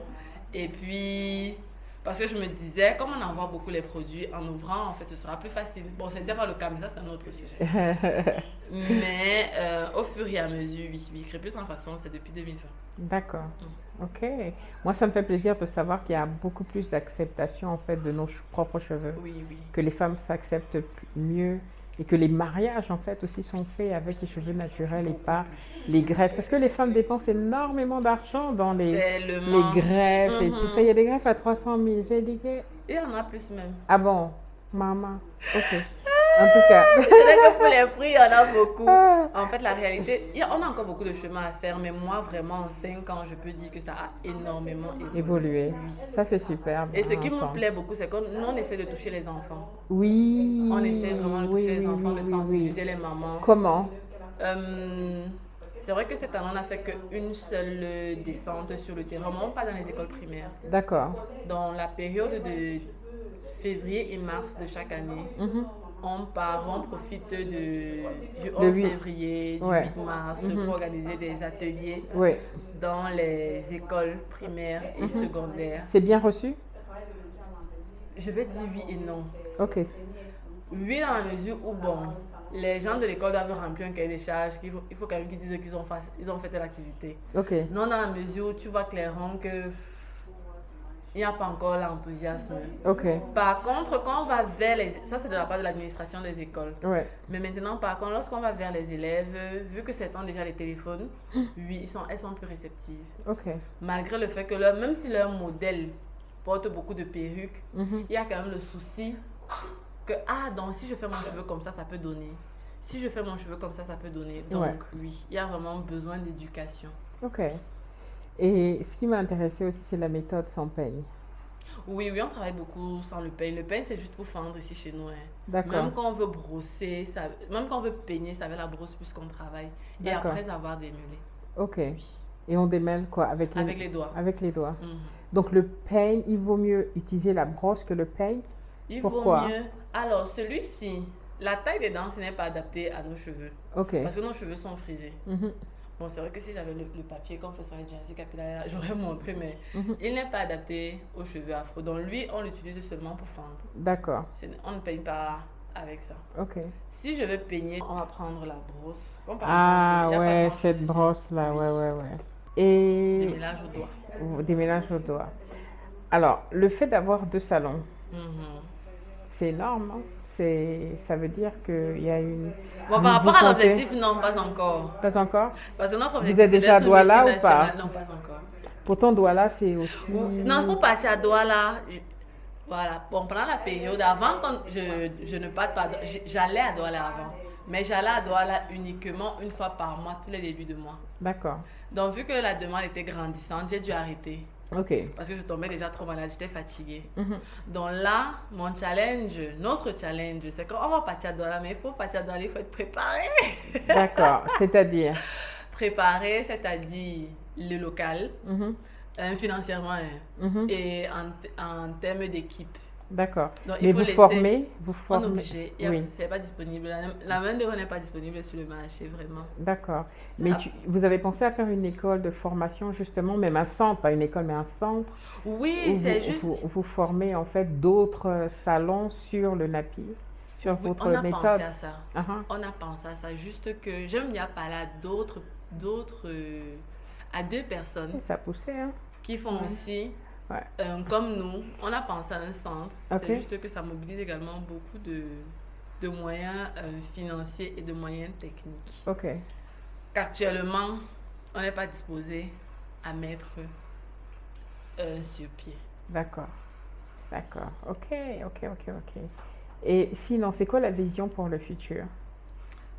Et puis Parce que je me disais, comme on envoie beaucoup les produits, en ouvrant, en fait, ce sera plus facile. Bon, ce n'était pas le cas, mais ça, c'est un autre sujet. Mais au fur et à mesure, oui, Crépus en façon, c'est depuis 2020. D'accord. Ok. Moi, ça me fait plaisir de savoir qu'il y a beaucoup plus d'acceptation en fait de nos propres cheveux, Oui. que les femmes s'acceptent mieux et que les mariages en fait aussi sont faits avec les cheveux naturels et pas les greffes. Parce que les femmes dépensent énormément d'argent dans les Tellement. greffes et tout ça. Il y a des greffes à 300 000. J'ai dit que... Il y en a plus même. Ah bon, maman. Ok. En tout cas. C'est vrai que pour les prix, il y en a beaucoup. Ah. En fait, la réalité, on a encore beaucoup de chemin à faire, mais moi, vraiment, en 5 ans, je peux dire que ça a énormément évolué. Évoluer. Ça, c'est super. Et ce qui d'entendre. me plaît beaucoup, c'est que nous, on essaie de toucher les enfants. Oui. On essaie vraiment de oui, toucher les oui, enfants, oui, de oui, sensibiliser oui. les mamans. Comment? C'est vrai que cette année, on n'a fait qu'une seule descente sur le terrain, mais pas dans les écoles primaires. D'accord. Dans la période de février et mars de chaque année, Mhm. on profite du Le 11 huit. février, du Ouais. 8 mars Mhm. pour organiser des ateliers Oui. dans les écoles primaires et secondaires. C'est bien reçu? Je vais dire oui et non. Ok. Oui, dans la mesure où, bon, les gens de l'école doivent remplir un cahier des charges, il faut quand même qu'ils disent qu'ils ont fait telle activité. Ok. Non, dans la mesure où tu vois clairement que il n'y a pas encore l'enthousiasme. Ok. Par contre, quand on va vers les... Ça, c'est de la part de l'administration des écoles. Ouais. Mais maintenant, par contre, lorsqu'on va vers les élèves, vu que c'est déjà les téléphones, oui, elles sont plus réceptives. Ok. Malgré le fait que même si leur modèle porte beaucoup de perruques, Mhm. il y a quand même le souci que, donc si je fais mon cheveu comme ça peut donner. Si je fais mon cheveu comme ça peut donner. Donc, Ouais. oui, il y a vraiment besoin d'éducation. Ok. Et ce qui m'a intéressé aussi, c'est la méthode sans peigne. Oui, on travaille beaucoup sans le peigne. Le peigne, c'est juste pour fendre ici chez nous. Hein. D'accord. Même quand on veut brosser, même quand on veut peigner, c'est avec la brosse puisqu'on travaille. Et D'accord. après avoir démêlé. Ok. Et on démêle quoi? Avec Avec les doigts. Avec les doigts. Mhm. Donc le peigne, il vaut mieux utiliser la brosse que le peigne? Il Pourquoi? vaut mieux. Alors, celui-ci, la taille des dents, ce n'est pas adapté à nos cheveux. Ok. Parce que nos cheveux sont frisés. Mhm. Bon, c'est vrai que si j'avais le papier qu'on fait sur les diagnostics capillaires, j'aurais montré, mais Mhm. il n'est pas adapté aux cheveux afro. Donc, lui, on l'utilise seulement pour fendre. D'accord. On ne peigne pas avec ça. Ok. Si je veux peigner, on va prendre la brosse. Comme par Ah exemple, il y a pas ouais, grand-chose cette ici. brosse-là, Oui. ouais. Des Et mélanges au doigt. des mélanges au doigt. Alors, le fait d'avoir 2 salons, Mhm. c'est énorme, hein? Ça veut dire qu'il y a une... Bon, Vous- par rapport vous à comptez- l'objectif, non, pas encore. Pas encore? Parce que notre Vous objectif, êtes déjà à d'être Douala ou multinational. pas? Non, pas encore. Pourtant, Douala, c'est aussi... Non, pour partir à Douala, voilà. Bon, pendant la période, avant, quand je ne parte pas, j'allais à Douala avant. Mais j'allais à Douala uniquement une fois par mois, tous les débuts de mois. D'accord. Donc, vu que la demande était grandissante, j'ai dû arrêter. Ok. Parce que je tombais déjà trop malade, j'étais fatiguée. Mhm. Donc là, notre challenge, c'est qu'on va partir à Douala, mais il faut partir à Douala, il faut être préparé. D'accord. C'est-à-dire... Préparé, c'est-à-dire le local, Mhm. financièrement, hein, Mhm. et en termes d'équipe. D'accord. Donc, il Mais faut vous laisser- formez, vous On est formez. obligé. Oui. C'est pas disponible. La main d'œuvre n'est pas disponible sur le marché, vraiment. D'accord. Mais Ah. vous avez pensé à faire une école de formation, justement, même un centre, pas une école, mais un centre, Oui, où c'est vous, juste. vous formez en fait d'autres salons sur le NAPI, sur Oui, votre on a méthode. pensé à ça. Ah, ah. On a pensé à ça. Juste que j'aime bien parler à à 2 personnes Ça poussait, hein? qui font aussi, Ouais. comme nous. On a pensé à un centre. Ok. C'est juste que ça mobilise également beaucoup de moyens financiers et de moyens techniques. Ok. Qu'actuellement, on n'est pas disposé à mettre sur pied. D'accord. D'accord. Ok. Et sinon, c'est quoi la vision pour le futur,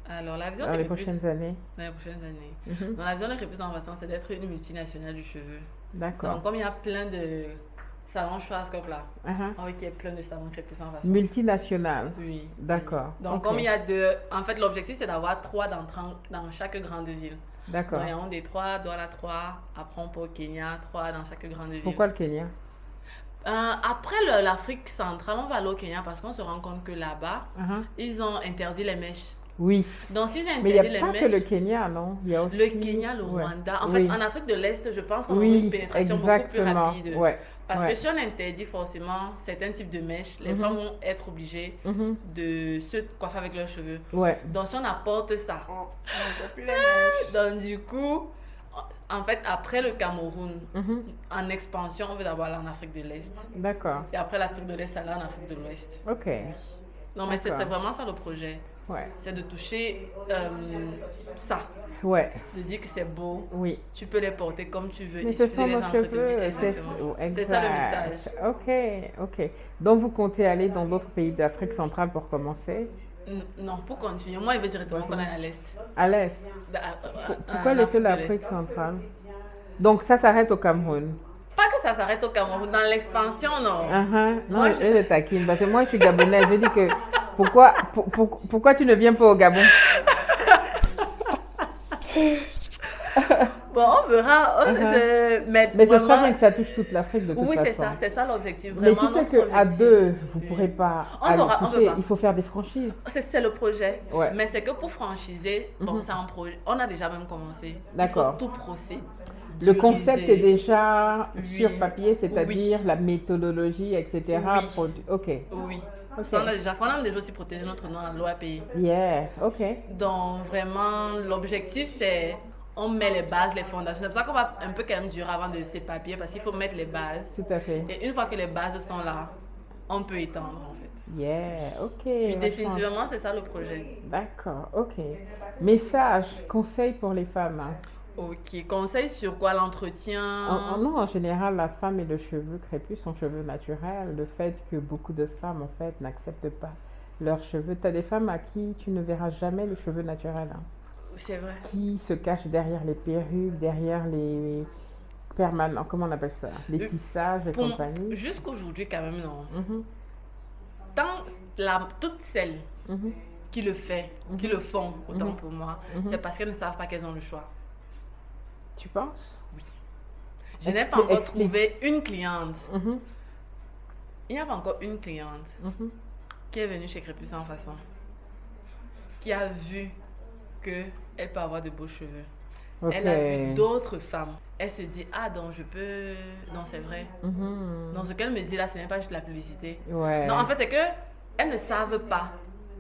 Alors, la vision dans de les Crépus prochaines années? dans les prochaines années. Mhm. Dans la vision de Crépus Innovation, c'est d'être une multinationale du cheveu. D'accord. Donc, comme il y a plein de salons Schwarzkopf là, Ah, ah. on veut qu'il y ait plein de salons Crépus Innovation. Multinationale. Oui. D'accord. Donc, Ok. comme il y a en fait, l'objectif, c'est d'avoir 3 dans chaque grande ville. D'accord. Donc, il y a un des 3, Douala 3, après on peut au Kenya, 3 dans chaque grande ville. Pourquoi le Kenya? Après l'Afrique centrale, on va aller au Kenya parce qu'on se rend compte que là-bas, Ah, ah. ils ont interdit les mèches. Oui. Donc, s'ils Mais il n'y interdisent a les pas que le mèches, Kenya, non? Il y a aussi... le Kenya, le Ouais. Rwanda. En Oui. fait, en Afrique de l'Est, je pense qu'on a une Oui, pénétration beaucoup plus exactement. rapide. Ouais. Parce Ouais. que si on interdit forcément certains types de mèches, les femmes vont être obligées Mhm. de se coiffer avec leurs cheveux. Ouais. Donc si on apporte ça, On ne peut plus les mèches. donc du coup, en fait, après le Cameroun, Mhm. en expansion, on veut d'abord aller en Afrique de l'Est. D'accord. Et après l'Afrique de l'Est, aller en Afrique de l'Ouest. Ok. Non, mais c'est D'accord. vraiment ça le projet. Ouais. C'est de toucher ça, Ouais. de dire que c'est beau, Oui. tu peux les porter comme tu veux. Mais il ce suffit sont de les nos entretenir. cheveux. Exactement. C'est C'est ça le exact. message. Ok. Donc vous comptez aller dans d'autres pays d'Afrique centrale pour commencer? Non, pour continuer, moi, il veut directement qu'on aille à l'Est. À l'Est. Pourquoi En laisser Afrique de l'Afrique l'Est. centrale? Donc ça s'arrête au Cameroun. Pas que ça s'arrête au Cameroun, dans l'expansion, non. Non, Moi, je le taquine parce que moi je suis gabonaise. Je dis que pourquoi tu ne viens pas au Gabon? Bon, on verra. Mais Mais ce vraiment, serait bien que ça touche toute l'Afrique de toute oui, façon. c'est ça l'objectif. Mais Vraiment, tu sais notre qu'à objectif. deux, vous ne Oui. pourrez pas On aller pourra- on toucher. peut pas. Il faut faire des franchises. C'est le projet. Ouais. Mais c'est que pour franchiser, bon, Mhm. c'est un projet. On a déjà même commencé. D'accord. Il faut tout procéder. Le concept est déjà Oui. sur papier, c'est-à-dire la méthodologie, etc. Oui. Ok. Oui. Ok. Ça, on a déjà fait. On a même déjà aussi protégé notre nom à l'OAPI. Yeah. Ok. Donc, vraiment, l'objectif, c'est on met les bases, les fondations. C'est pour ça qu'on va un peu quand même durer avant de s'éparpiller parce qu'il faut mettre les bases. Tout à fait. Et une fois que les bases sont là, on peut étendre en fait. Yeah. Ok. Puis vachement. définitivement, c'est ça le projet. D'accord. Ok. Message, conseil pour les femmes. Hein. Ok. Conseil sur quoi l'entretien? Non, en général, la femme et le cheveu crépus sont cheveux naturels. Le fait que beaucoup de femmes, en fait, n'acceptent pas leurs cheveux. Tu as des femmes à qui tu ne verras jamais les cheveux naturels. Hein, C'est vrai. qui se cachent derrière les perruques, derrière les permanents, comment on appelle ça? Les Le- tissages et Pour- compagnie. Jusqu'aujourd'hui, quand même, non. Mhm, Toutes celles mhm, qui le qui le font, autant Mhm. pour moi, Mhm. c'est parce qu'elles ne savent pas qu'elles ont le choix. Tu penses? Je n'ai pas encore Explique. trouvé une cliente. Mhm, Il n'y a pas encore une cliente mhm. qui est venue chez Crépus en façon, qui a vu qu'elle peut avoir de beaux cheveux. Ok. Elle a vu d'autres femmes. Elle se dit, ah donc je peux... Non, c'est vrai. Mhm. Donc ce qu'elle me dit là, ce n'est pas juste la publicité. Ouais. Non, en fait, c'est que elles ne savent pas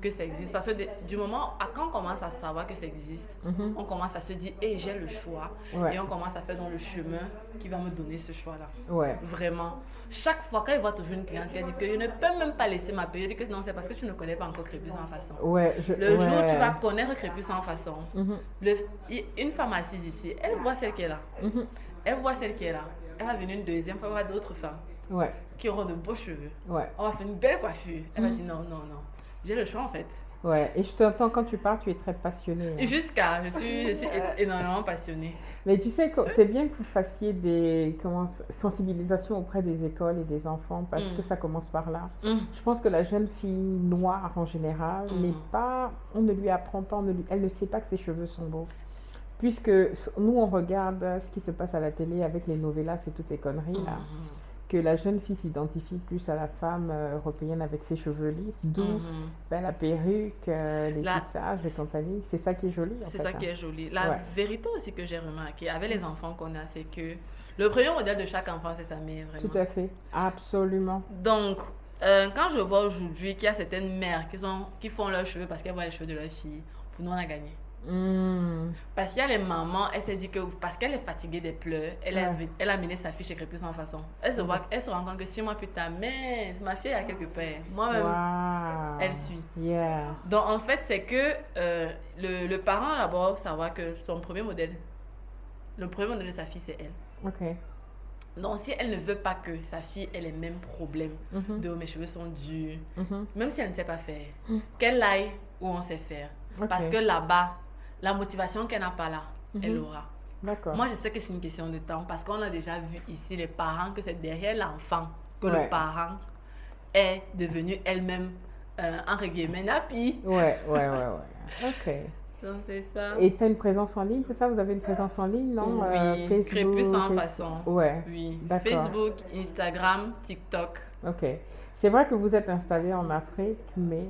que ça existe. Parce que du moment, quand on commence à savoir que ça existe, Mhm. on commence à se dire, hey, j'ai le choix. Ouais. Et on commence à faire dans le chemin qui va me donner ce choix-là. Ouais. Vraiment. Chaque fois, quand il voit toujours une cliente qui a dit que je ne peux même pas laisser ma payer, je dis que non, c'est parce que tu ne connais pas encore Crépus en façon. Ouais. Le jour où ouais. tu vas connaître Crépus en façon, Mhm, une femme assise ici, elle voit celle qui est là. mhm. Elle voit celle qui est là. Elle va venir une deuxième fois, voir d'autres femmes Ouais. qui auront de beaux cheveux. Ouais. On va faire une belle coiffure. Elle va dire non, non, non. J'ai le choix en fait. Ouais. Et je t'entends quand tu parles, tu es très passionnée. Et jusqu'à, je suis énormément passionnée. Mais tu sais, c'est bien que vous fassiez des sensibilisations auprès des écoles et des enfants parce que ça commence par là. Hum. Je pense que la jeune fille noire en général n'est pas, on ne lui apprend pas, elle ne sait pas que ses cheveux sont beaux. Puisque nous, on regarde ce qui se passe à la télé avec les novellas et toutes les conneries là, que la jeune fille s'identifie plus à la femme européenne avec ses cheveux lisses, d'où ben, la perruque, les tissages et compagnie. C'est ça qui est joli. C'est en fait, ça qui hein. est joli. La Ouais. vérité aussi que j'ai remarqué avec les enfants qu'on a, c'est que le premier modèle de chaque enfant, c'est sa mère, vraiment. Tout à fait, absolument. Donc, quand je vois aujourd'hui qu'il y a certaines mères qui font leurs cheveux parce qu'elles voient les cheveux de leur fille, pour nous, on a gagné. Mm. Parce qu'il y a les mamans, elle s'est dit que parce qu'elle est fatiguée des pleurs, elle Ouais. elle a amené sa fille chez Crépus en façon. Elle se rend compte que 6 mois plus tard, mais ma fille est à quelque part. Moi-même, Wow. elle suit. Yeah. Donc en fait, c'est que le parent d'abord savoir que le premier modèle de sa fille, c'est elle. Ok. Donc si elle ne veut pas que sa fille ait les mêmes problèmes Mhm. de mes cheveux sont durs, Mhm. même si elle ne sait pas faire, Mm. qu'elle aille où on sait faire. Ok. Parce que là-bas, la motivation qu'elle n'a pas là, elle Mhm. aura. D'accord. Moi, je sais que c'est une question de temps parce qu'on a déjà vu ici les parents que c'est derrière l'enfant que Ouais. le parent est devenu elle-même entre guillemets nappy. Ouais. Ok. Donc c'est ça. Et tu as une présence en ligne, c'est ça? Vous avez une présence en ligne, non? Oui, Crépus en Facebook. façon. Ouais. Oui, D'accord. Facebook, Instagram, TikTok. Ok. C'est vrai que vous êtes installé en Afrique, mais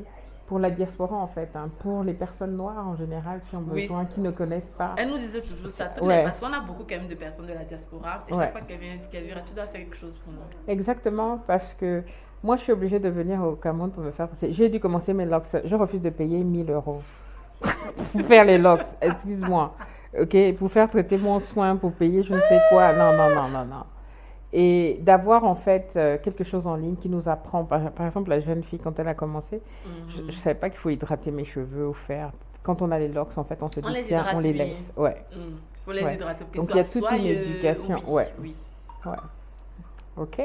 pour la diaspora en fait, hein, pour les personnes noires en général qui ont Oui. besoin, qui ne connaissent pas. Elle nous disait toujours ça, Ouais. parce qu'on a beaucoup quand même de personnes de la diaspora. Et Ouais. chaque fois qu'elle vient, elle dit qu'Elvira, tu dois faire quelque chose pour nous. Exactement, parce que moi, je suis obligée de venir au Cameroun pour me faire passer. J'ai dû commencer mes locks. Je refuse de payer 1000 euros pour faire les locks. Excuse-moi. OK, pour faire traiter mon soin, pour payer je ne sais quoi. Non, non, non, non, non. Et d'avoir en fait quelque chose en ligne qui nous apprend. Par exemple, la jeune fille, quand elle a commencé, je ne savais pas qu'il faut hydrater mes cheveux ou faire. Quand on a les locks, en fait, on se dit, les tiens, hydrate on les bien. laisse. Ouais, Il faut les Ouais. hydrater. pour qu'ils Donc, il y a soient toute une soyeux. éducation, Oui, ouais. oui. ouais. OK.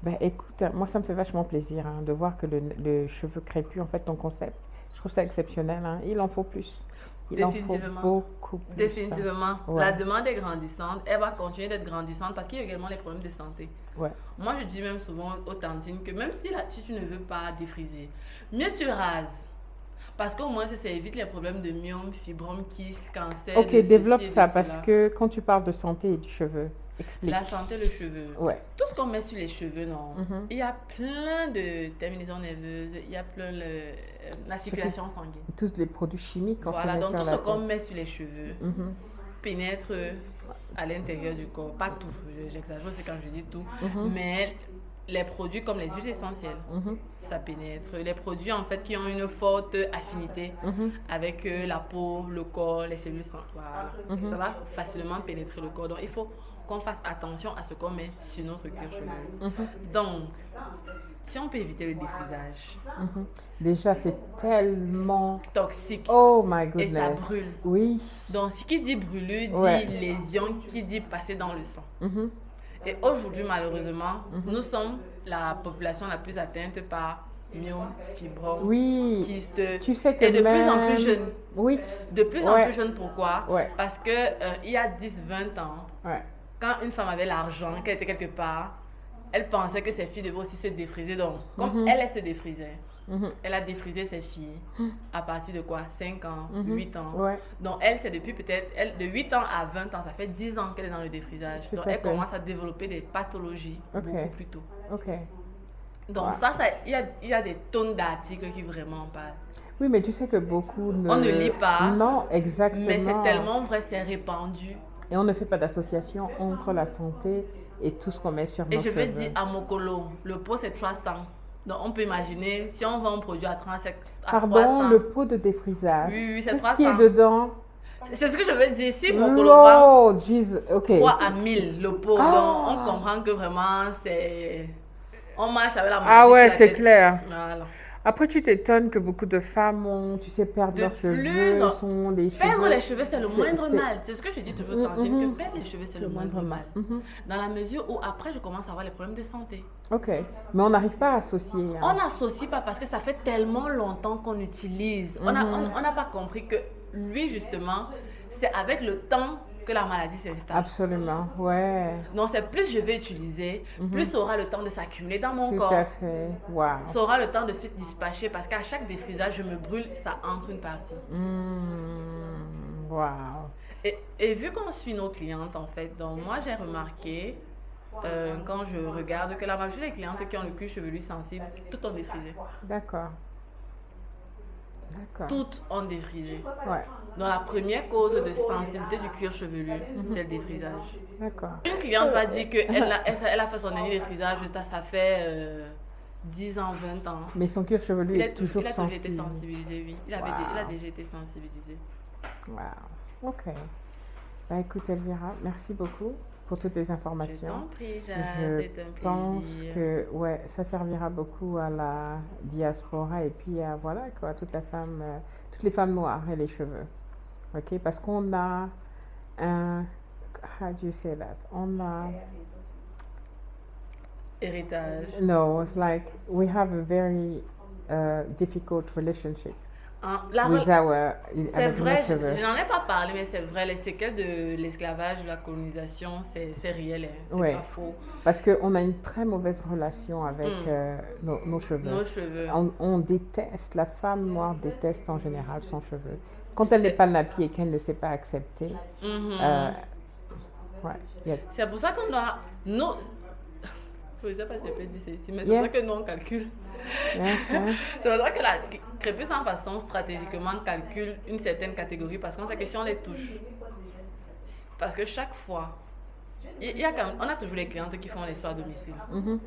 Ben, écoute, moi, ça me fait vachement plaisir hein, de voir que le cheveu crépus, en fait, ton concept, je trouve ça exceptionnel. Hein. Il en faut plus. Il en faut Définitivement. beaucoup plus. hein. Définitivement. Ouais. La demande est grandissante. Elle va continuer d'être grandissante parce qu'il y a également les problèmes de santé. Ouais. Moi, je dis même souvent aux tantines que même si tu ne veux pas défriser, mieux tu rases. Parce qu'au moins, ça évite les problèmes de myome, fibrome, kyste, cancer. OK, de ceci développe et de ça parce cela. que quand tu parles de santé et du cheveu, explique. La santé, le cheveu. Ouais. Tout ce qu'on met sur les cheveux, non. Mhm. Il y a plein de terminaisons nerveuses, il y a plein la circulation sanguine. Tous les produits chimiques, quand Voilà, c'est donc sur tout la ce qu'on tête. met sur les cheveux Mhm. pénètre à l'intérieur du corps. Pas tout, j'exagère aussi quand je dis tout, Mhm. mais les produits comme les huiles essentielles, Mhm. ça pénètre. Les produits en fait qui ont une forte affinité Mhm. avec la peau, le corps, les cellules sanguines. Voilà. Ça va facilement pénétrer le corps. Donc il faut qu'on fasse attention à ce qu'on met sur notre cuir chevelu. Donc, si on peut éviter le défrisage Mhm. Déjà, c'est tellement... toxique, Oh my Et ça goodness. brûle. Oui. donc ce qui dit brûlure dit Ouais. lésion, qui dit passer dans le sang. Mhm. Et aujourd'hui, malheureusement, nous sommes la population la plus atteinte par myome, fibrome, Oui. kyste. Tu sais que Et de plus en même- plus jeune. Oui. De plus en Ouais. plus jeune, pourquoi Ouais. Parce que il y a 10-20 ans, Ouais. quand une femme avait l'argent, qu'elle était quelque part, elle pensait que ses filles devaient aussi se défriser. Donc, comme elle se défrisait, Mhm. elle a défrisé ses filles à partir de quoi 5 ans, 8 ans. Ouais. Donc, elle, c'est depuis peut-être, de 8 ans à 20 ans, ça fait 10 ans qu'elle est dans le défrisage. Tout Donc, à elle fait. commence à développer des pathologies Ok. beaucoup plus tôt. OK. Donc, Ouais. il y a des tonnes d'articles qui vraiment parlent. Oui, mais tu sais que beaucoup On ne lit pas. Non, exactement. Mais c'est tellement vrai, c'est répandu. Et on ne fait pas d'association entre la santé et tout ce qu'on met sur Et nos je veux cheveux. dire, à Mokolo, le pot c'est 300. Donc, on peut imaginer, si on vend un produit à 30, c'est à Pardon, 300. le pot de défrisage. Oui, oui, c'est Qu'est-ce qui est 300. dedans? C'est ce que je veux dire. Si Mokolo vend Oh, jeez, OK. 3 à 1000 le pot, Ah. donc on comprend que vraiment c'est... On marche avec la main. Ah ouais, c'est clair. Voilà. Après, tu t'étonnes que beaucoup de femmes ont, tu sais, perdent De leurs plus cheveux, en- sont les Perdre cheveux. les cheveux, c'est le c'est- moindre c'est- mal. C'est ce que je dis toujours, Tantine, que perdre les cheveux, c'est le moindre mal. Mhm. Dans la mesure où après, je commence à avoir les problèmes de santé. OK. Mais on n'arrive pas à associer. hein. On n'associe pas parce que ça fait tellement longtemps qu'on utilise. On n'a pas compris que lui, justement, c'est avec le temps que la maladie s'installe. Absolument, ouais. Donc, c'est plus je vais utiliser, plus ça aura le temps de s'accumuler dans mon Tout corps. à fait. Wow. Ça aura le temps de se dispatcher parce qu'à chaque défrisage, je me brûle, ça entre une partie. Wow. Et vu qu'on suit nos clientes, en fait, donc moi, j'ai remarqué, quand je regarde, que la majorité des clientes qui ont le cuir chevelu sensible, toutes ont défrisé. D'accord. D'accord. Toutes ont défrisé. Ouais. Donc, la première cause de sensibilité du cuir chevelu, c'est le défrisage. D'accord. Une cliente va dire qu'elle a fait son dernier défrisage, ça fait 10 ans, 20 ans. Mais son cuir chevelu Il est toujours il a toujours été sensible. sensibilisé, oui. Il a Wow. déjà été sensibilisé. Wow. OK. Bah écoute Elvira, merci beaucoup pour toutes les Je informations. t'en prie, Jade, Je c'est un pense plaisir. que ouais, ça servira beaucoup à la diaspora et puis à voilà quoi, toutes les femmes noires et les cheveux. OK, parce qu'on a un how do you say that? On a Héritage. no, it's like we have a very difficult relationship Hein, with c'est avec nos vrai, cheveux. je n'en ai pas parlé, mais c'est vrai, les séquelles de l'esclavage, de la colonisation, c'est réel, hein, c'est Ouais. pas faux. Parce qu'on a une très mauvaise relation avec nos cheveux. Nos cheveux. On déteste, la femme noire déteste en général son cheveu. Quand elle n'est C'est- pas nappie et qu'elle ne sait pas accepter, Mhm. ouais, il y a- C'est pour ça qu'on doit... Je ne sais pas si je peux dire ça ici, mais c'est Yeah. vrai que nous, on calcule. Uh-huh. C'est vrai que la Crépus, en façon, stratégiquement, calcule une certaine catégorie parce qu'on sait que si on les touche, parce que chaque fois, on a toujours les clientes qui font les soins à domicile. Mhm.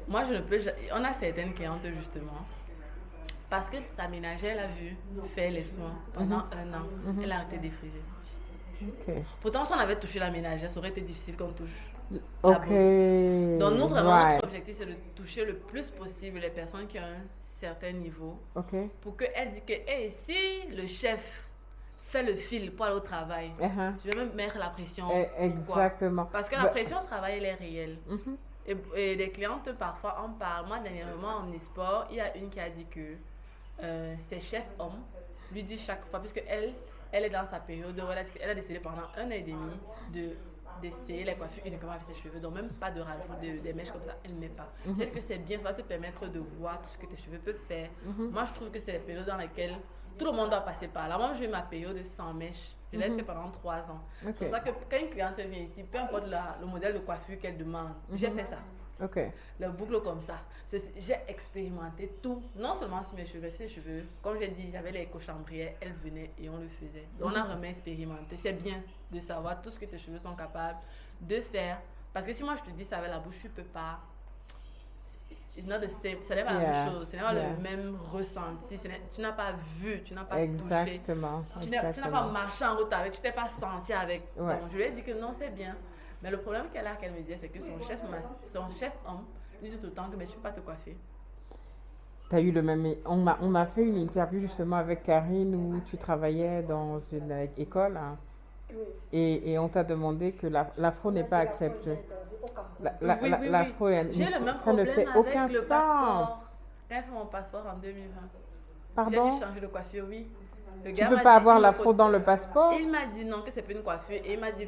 Moi, je ne peux, on a certaines clientes justement, parce que sa ménagère l'a vu faire les soins pendant un an, elle a arrêté de défriser. Ok. Pourtant, si on avait touché la ménagère, ça aurait été difficile qu'on touche. Ok. Donc nous, vraiment, Right. notre objectif, c'est de toucher le plus possible les personnes qui ont un certain niveau Ok. pour qu'elles disent que hey, si le chef fait le fil pour aller au travail, Uh-huh. je vais même mettre la pression. Pourquoi? Exactement. Parce que la Bah- pression au travail, elle est réelle. Mhm. Et des clientes, parfois, en parlent. Moi, dernièrement, en e-sport, il y a une qui a dit que ses chefs hommes lui disent chaque fois, puisque elle est dans sa période où elle a décidé pendant 1 an et demi d'essayer les coiffures uniquement avec ses cheveux, donc même pas de rajout des mèches comme ça, elle ne met pas. C'est que c'est bien, ça va te permettre de voir tout ce que tes cheveux peuvent faire. Moi, je trouve que c'est les périodes dans lesquelles tout le monde doit passer par là. Moi, j'ai eu ma période sans mèches. Je l'ai fait pendant 3 ans. Ok. C'est pour ça que quand une cliente vient ici, peu importe le modèle de coiffure qu'elle demande, j'ai fait ça. Ok. La boucle comme ça. J'ai expérimenté tout, non seulement sur mes cheveux, sur les cheveux. Comme j'ai dit, j'avais les cochambrières, elles venaient et on le faisait. Donc, on a vraiment expérimenté. C'est bien de savoir tout ce que tes cheveux sont capables de faire. Parce que si moi je te dis ça avec la bouche, tu peux pas. It's not the same. Ce n'est pas la Yeah. même chose, ce n'est pas Yeah. le même ressenti. Tu n'as pas vu, tu n'as pas touché. Exactement. Tu n'as pas Exactement. marché en route avec, tu t'es pas senti avec. Ouais. Donc, je lui ai dit que non, c'est bien. Mais le problème qu'elle me disait, c'est que son chef homme lui dit tout le temps que mais je ne peux pas te coiffer. T'as eu le même. On a fait une interview justement avec Karine où tu travaillais dans une école, hein, et on t'a demandé que l'afro n'est pas accepté. Oui. L'afro, J'ai le même ça ne problème fait avec aucun le passeport. sens. Quand j'ai fait mon passeport en 2020, j'ai Pardon? dû changer de coiffure, oui. Le Tu gars peux m'a pas dit, avoir il me l'afro faut- dans le passeport? Il m'a dit non, que c'est pas une coiffure. Et il m'a dit,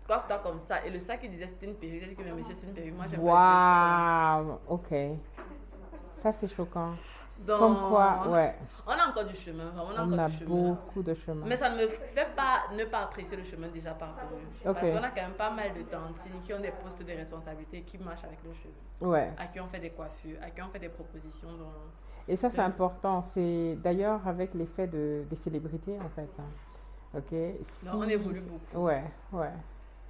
coiffe-toi comme ça. Et le sac, il disait c'était une perruque. J'ai dit que mais monsieur, c'est une perruque. Moi, j'aime pas Waouh, ok. Ça, c'est choquant. les cheveux. Comme Donc, quoi, ouais, on a encore du chemin. Vraiment, on a on encore a du chemin. beaucoup de chemin. Mais ça ne me fait pas ne pas apprécier le chemin déjà parcouru. Ok. Parce qu'on a quand même pas mal de tantines qui ont des postes de responsabilité qui marchent avec leurs cheveux. Ouais. À qui on fait des coiffures, à qui on fait des propositions. Donc, Et ça, c'est Ouais. important. C'est d'ailleurs avec l'effet des célébrités, en fait, hein. Ok. Si- on évolue beaucoup. Ouais, ouais.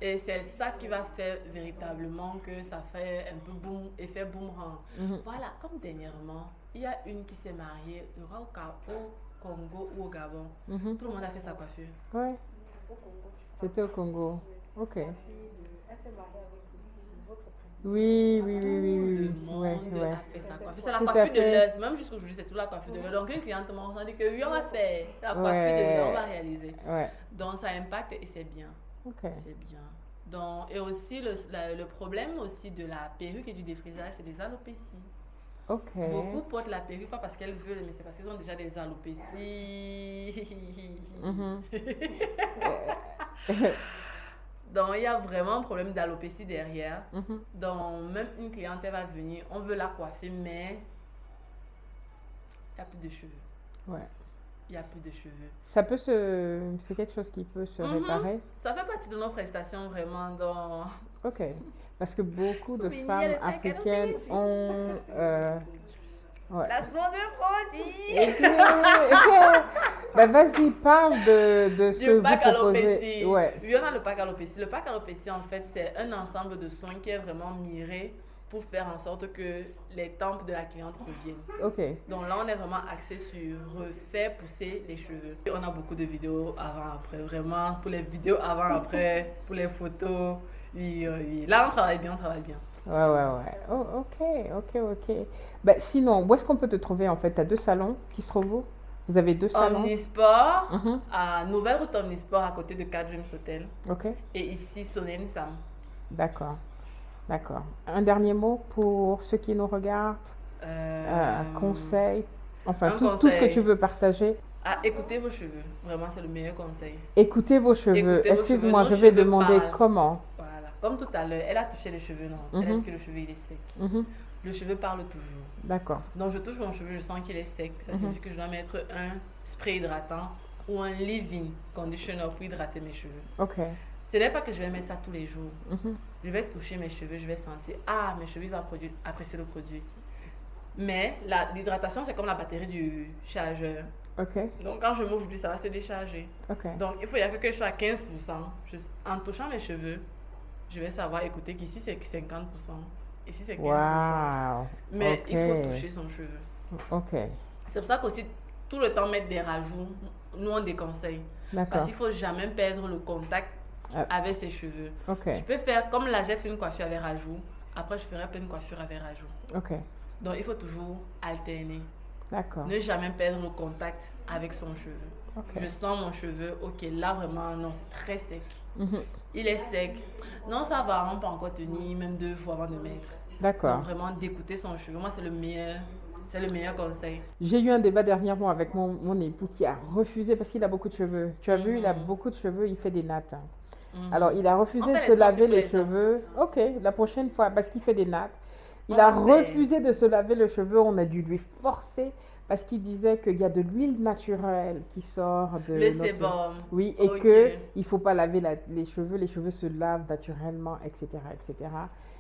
Et c'est ça qui va faire véritablement que ça fait un peu boom, effet boomerang. Mhm. Voilà, comme dernièrement, il y a une qui s'est mariée, je crois au Congo ou au Gabon. Mhm. Tout le monde a fait sa coiffure. Ouais. C'était au Congo. Ok. Oui, oui, oui, oui, Tout oui, le oui. monde Ouais, ouais. a fait sa coiffure. C'est la Tout à coiffure de fait. l'heure. Même jusqu'aujourd'hui, c'est toute la coiffure de l'heure. Donc, une cliente m'a dit que oui, on va faire la coiffure de l'heure, on va réaliser. Ouais. Donc, ça impacte et c'est bien. Ok. C'est bien. Donc, et aussi, le problème aussi de la perruque et du défrisage, c'est des alopécies. Ok. Beaucoup portent la perruque pas parce qu'elles veulent, mais c'est parce qu'ils ont déjà des alopécies. Mhm. Donc, il y a vraiment un problème d'alopécie derrière. Mhm. Donc, même une cliente, elle va venir, on veut la coiffer, mais il n'y a plus de cheveux. Ouais. Il n'y a plus de cheveux. Ça peut c'est quelque chose qui peut se Mhm. réparer. Ça fait partie de nos prestations vraiment dans... Ok. Parce que beaucoup de Mais il y a femmes le mec à africaines l'opécie. ont. Ouais. La semaine Et puis, ben vas-y, parle de ce que du vous pack proposez. alopécie. Ouais. Oui, on a le pack alopécie. Le pack alopécie, en fait, c'est un ensemble de soins qui est vraiment miré pour faire en sorte que les tempes de la cliente reviennent. Ok. Donc là, on est vraiment axé sur refaire pousser les cheveux. Et on a beaucoup de vidéos avant-après, vraiment, pour les vidéos avant-après, pour les photos. Oui, oui. Là, on travaille bien, on travaille bien. Ouais, ouais, ouais. Oh, ok. Ben, sinon, où est-ce qu'on peut te trouver en fait? Tu as 2 salons qui se trouvent où? Vous avez 2 salons? Omnisport, Mhm. à Nouvelle Route Omnisport, à côté de 4 Dreams Hotel. Ok. Et ici, Sonen Sam. D'accord. D'accord. Un dernier mot pour ceux qui nous regardent? Conseil? Enfin, un tout ce que conseil. tu veux partager. Ah, écoutez vos cheveux. Vraiment, c'est le meilleur conseil. Écoutez vos cheveux. Écoutez vos Excuse-moi, cheveux. je Nos vais cheveux demander parlent. comment. Voilà. Comme tout à l'heure, elle a touché les cheveux, non? Elle a Mhm. dit que le cheveu, il est sec. Mhm. Le cheveu parle toujours. D'accord. Donc, je touche mon cheveu, je sens qu'il est sec. Ça Mhm. signifie que je dois mettre un spray hydratant ou un leave-in conditioner pour hydrater mes cheveux. Ok. Ce n'est pas que je vais mettre ça tous les jours. Mhm. Je vais toucher mes cheveux, je vais sentir, mes cheveux ils ont apprécié le produit. Mais l'hydratation, c'est comme la batterie du chargeur. OK. Donc, quand je mets aujourd'hui, ça va se décharger. OK. Donc, il faut que je sois à 15%. En touchant mes cheveux, je vais savoir, écouter qu'ici, c'est 50%. Ici, c'est 15%. Wow. Mais OK. il faut toucher son cheveu. OK. C'est pour ça qu'aussi, tout le temps mettre des rajouts, nous, on déconseille. Parce D'accord. qu'il ne faut jamais perdre le contact avec ses cheveux. OK. Je peux faire, comme là, j'ai fait une coiffure avec rajout. Après, je ferai pas une coiffure avec rajout. OK. Donc, il faut toujours alterner. D'accord. Ne jamais perdre le contact avec son cheveu. OK. Je sens mon cheveu, ok, là vraiment, non, c'est très sec. Mhm. Il est sec. Non, ça va, on peut encore tenir même 2 jours avant de mettre. D'accord. Donc, vraiment, d'écouter son cheveu. Moi, c'est le meilleur conseil. J'ai eu un débat dernièrement avec mon époux qui a refusé parce qu'il a beaucoup de cheveux. Tu as vu, il a beaucoup de cheveux, il fait des nattes. Alors, il a refusé En de fait, se les soins, laver c'est les plaisant. cheveux. OK, la prochaine fois, parce qu'il fait des nattes. Il Ouais, a mais- refusé de se laver les cheveux. On a dû lui forcer parce qu'il disait qu'il y a de l'huile naturelle qui sort de Le notre- sébum. Oui, et Ok. que il faut pas laver les cheveux se lavent naturellement, etc., etc.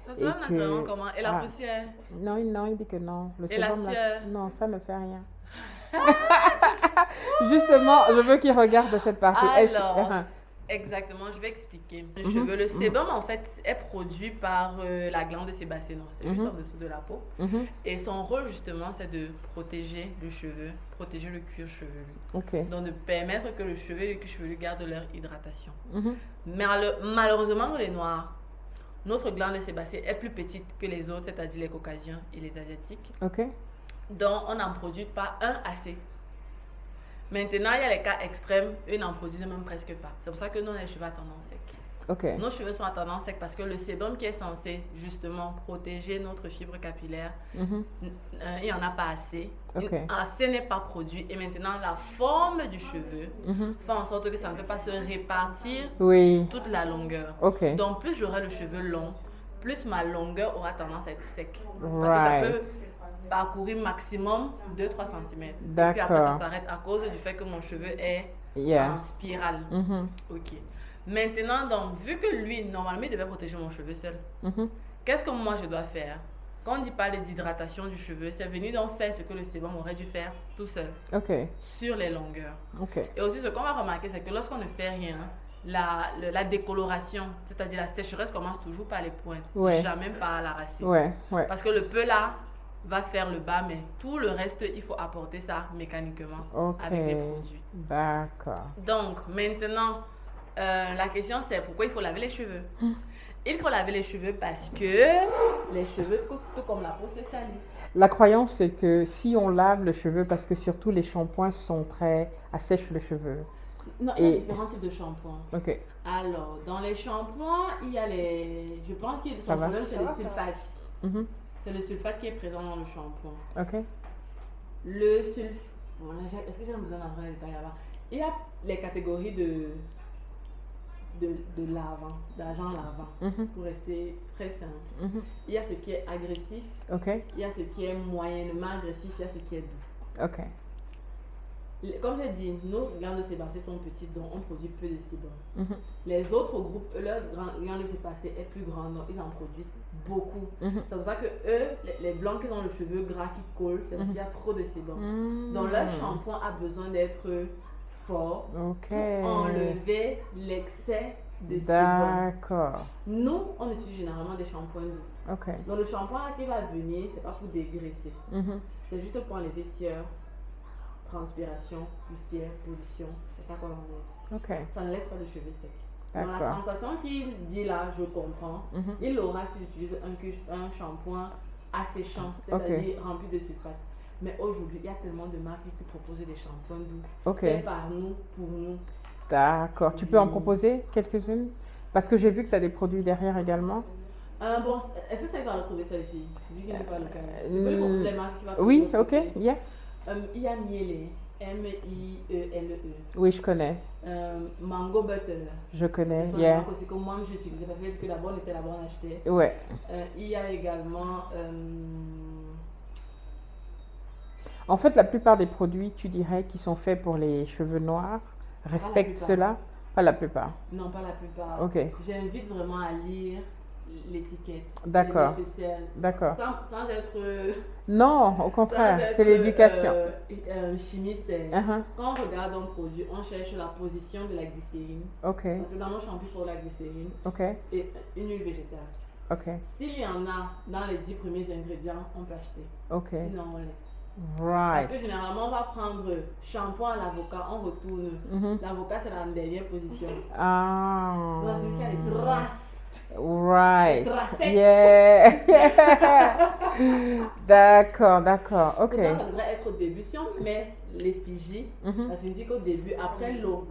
Ça se Et lave que- naturellement comment? Et la Ah. poussière? Non, il dit que non. Le Et la sébum, là, sueur? non, ça ne fait rien. Justement, je veux qu'il regarde cette partie. Alors, exactement, je vais expliquer. Le cheveu, le sébum, en fait, est produit par la glande sébacéenne. C'est juste en dessous de la peau. Mhm. Et son rôle, justement, c'est de protéger le cheveu, protéger le cuir chevelu. OK. Donc, de permettre que le cheveu et le cuir chevelu gardent leur hydratation. Mhm. Mais malheureusement, nous les noirs, notre glande sébacée est plus petite que les autres, c'est-à-dire les caucasiens et les asiatiques. OK. Donc, on n'en produit pas un assez. Maintenant, il y a les cas extrêmes, eux n'en produisent même presque pas. C'est pour ça que nous, on a les cheveux à tendance sec. OK. Nos cheveux sont à tendance sec parce que le sébum qui est censé justement protéger notre fibre capillaire, Mhm. il n'y en a pas assez. Ok. Assez n'est pas produit et maintenant la forme du cheveu Mhm. fait en sorte que ça ne peut pas se répartir Oui. sur toute la longueur. OK. Donc plus j'aurai le cheveu long, plus ma longueur aura tendance à être sec. Parce Right. que ça peut parcourir maximum 2-3 cm. Et puis après ça D'accord. s'arrête à cause du fait que mon cheveu est Yeah. en spirale. Mhm. Ok. Maintenant, donc, vu que lui, normalement, il devait protéger mon cheveu seul, Mhm. qu'est-ce que moi je dois faire? Quand on dit parler d'hydratation du cheveu, c'est venir donc faire ce que le sébum aurait dû faire tout seul, OK. sur les longueurs. OK. Et aussi, ce qu'on va remarquer, c'est que lorsqu'on ne fait rien, la décoloration, c'est-à-dire la sécheresse, commence toujours par les pointes, Ouais. jamais par la racine. Ouais. Ouais. Parce que le peu là va faire le bas, mais tout le reste, il faut apporter ça mécaniquement OK. avec des produits. D'accord. Donc, maintenant, la question c'est pourquoi il faut laver les cheveux. Il faut laver les cheveux parce que les cheveux, tout comme la peau, se salissent. La croyance, c'est que si on lave le cheveu, parce que surtout les shampoings sont très assèchent le cheveu. Non, il y a Et- différents types de shampoings. OK. Alors, dans les shampoings, il y a les... Je pense que Ça son va. problème, c'est le sulfate. Mhm. C'est le sulfate qui est présent dans le shampoing. OK. Le sulfate... Bon, là, est-ce que j'ai besoin d'entrer dans les détails là-bas? Il y a les catégories de lavant, d'agents lavants, Mhm. pour rester très simple. Mhm. Il y a ce qui est agressif, OK. il y a ce qui est moyennement agressif, il y a ce qui est doux. OK. Comme j'ai dit, nos glandes sébacées sont petites, donc on produit peu de sébum. Mhm. Les autres groupes, leur glande sébacée est plus grande, donc ils en produisent beaucoup. Mhm. C'est pour ça que eux, les blancs qui ont le cheveu gras qui collent, c'est parce qu'il y a trop de sébum. Donc leur shampoing a besoin d'être fort OK. pour enlever l'excès de sébum. D'accord. Nous, on utilise généralement des shampoings doux. OK. Donc le shampoing là qui va venir, c'est pas pour dégraisser. Mhm. C'est juste pour enlever sueur, transpiration, poussière, pollution. C'est ça qu'on enlève. OK. Ça ne laisse pas de cheveux secs. Donc la D'accord. sensation qu'il dit là, je comprends. Mhm. Il l'aura s'il utilise un shampoing asséchant, c'est-à-dire rempli de sulfate. Mais aujourd'hui, il y a tellement de marques qui proposent des shampoings doux. OK. Faits par nous, pour nous. D'accord. Tu peux en Oui. proposer quelques-unes? Parce que j'ai vu que tu as des produits derrière également. Bon, est-ce que ça va retrouver celle-ci? Vu qu'il n'est pas local. Tu peux lui proposer les marques qui va Oui, trouver. OK. Yeah. Il y a Miele, M-I-E-L-E. Oui, je connais. Mango Butter. Je connais. Ce sont des Yeah. marques aussi que moi j'utilisais parce que d'abord on était là-bas, on achetait. Ouais. Il y a également En fait, la plupart des produits, tu dirais, qui sont faits pour les cheveux noirs, respectent plupart. cela? Pas la plupart. Non, pas la plupart. Ok. J'invite vraiment à lire l'étiquette. D'accord. C'est nécessaire. D'accord. Sans être, Non, au contraire, c'est l'éducation. Chimiste. Uh-huh. Quand on regarde un produit, on cherche la position de la glycérine. Ok, Parce que dans mon shampoing, il faut la glycérine ok, et une huile végétale. ok, S'il y en a dans les 10 premiers ingrédients, on peut acheter. ok. Sinon, on laisse. Right. Parce que généralement, on va prendre shampoing à l'avocat, on retourne. Mhm. L'avocat, c'est la dernière position. Ah. Donc, c'est qu'il y a les traces. Right. Tracette. Yeah. D'accord, d'accord. Ok. Pourtant, ça devrait être au début. Si on met l'effigie, Mhm. ça signifie qu'au début, après l'eau,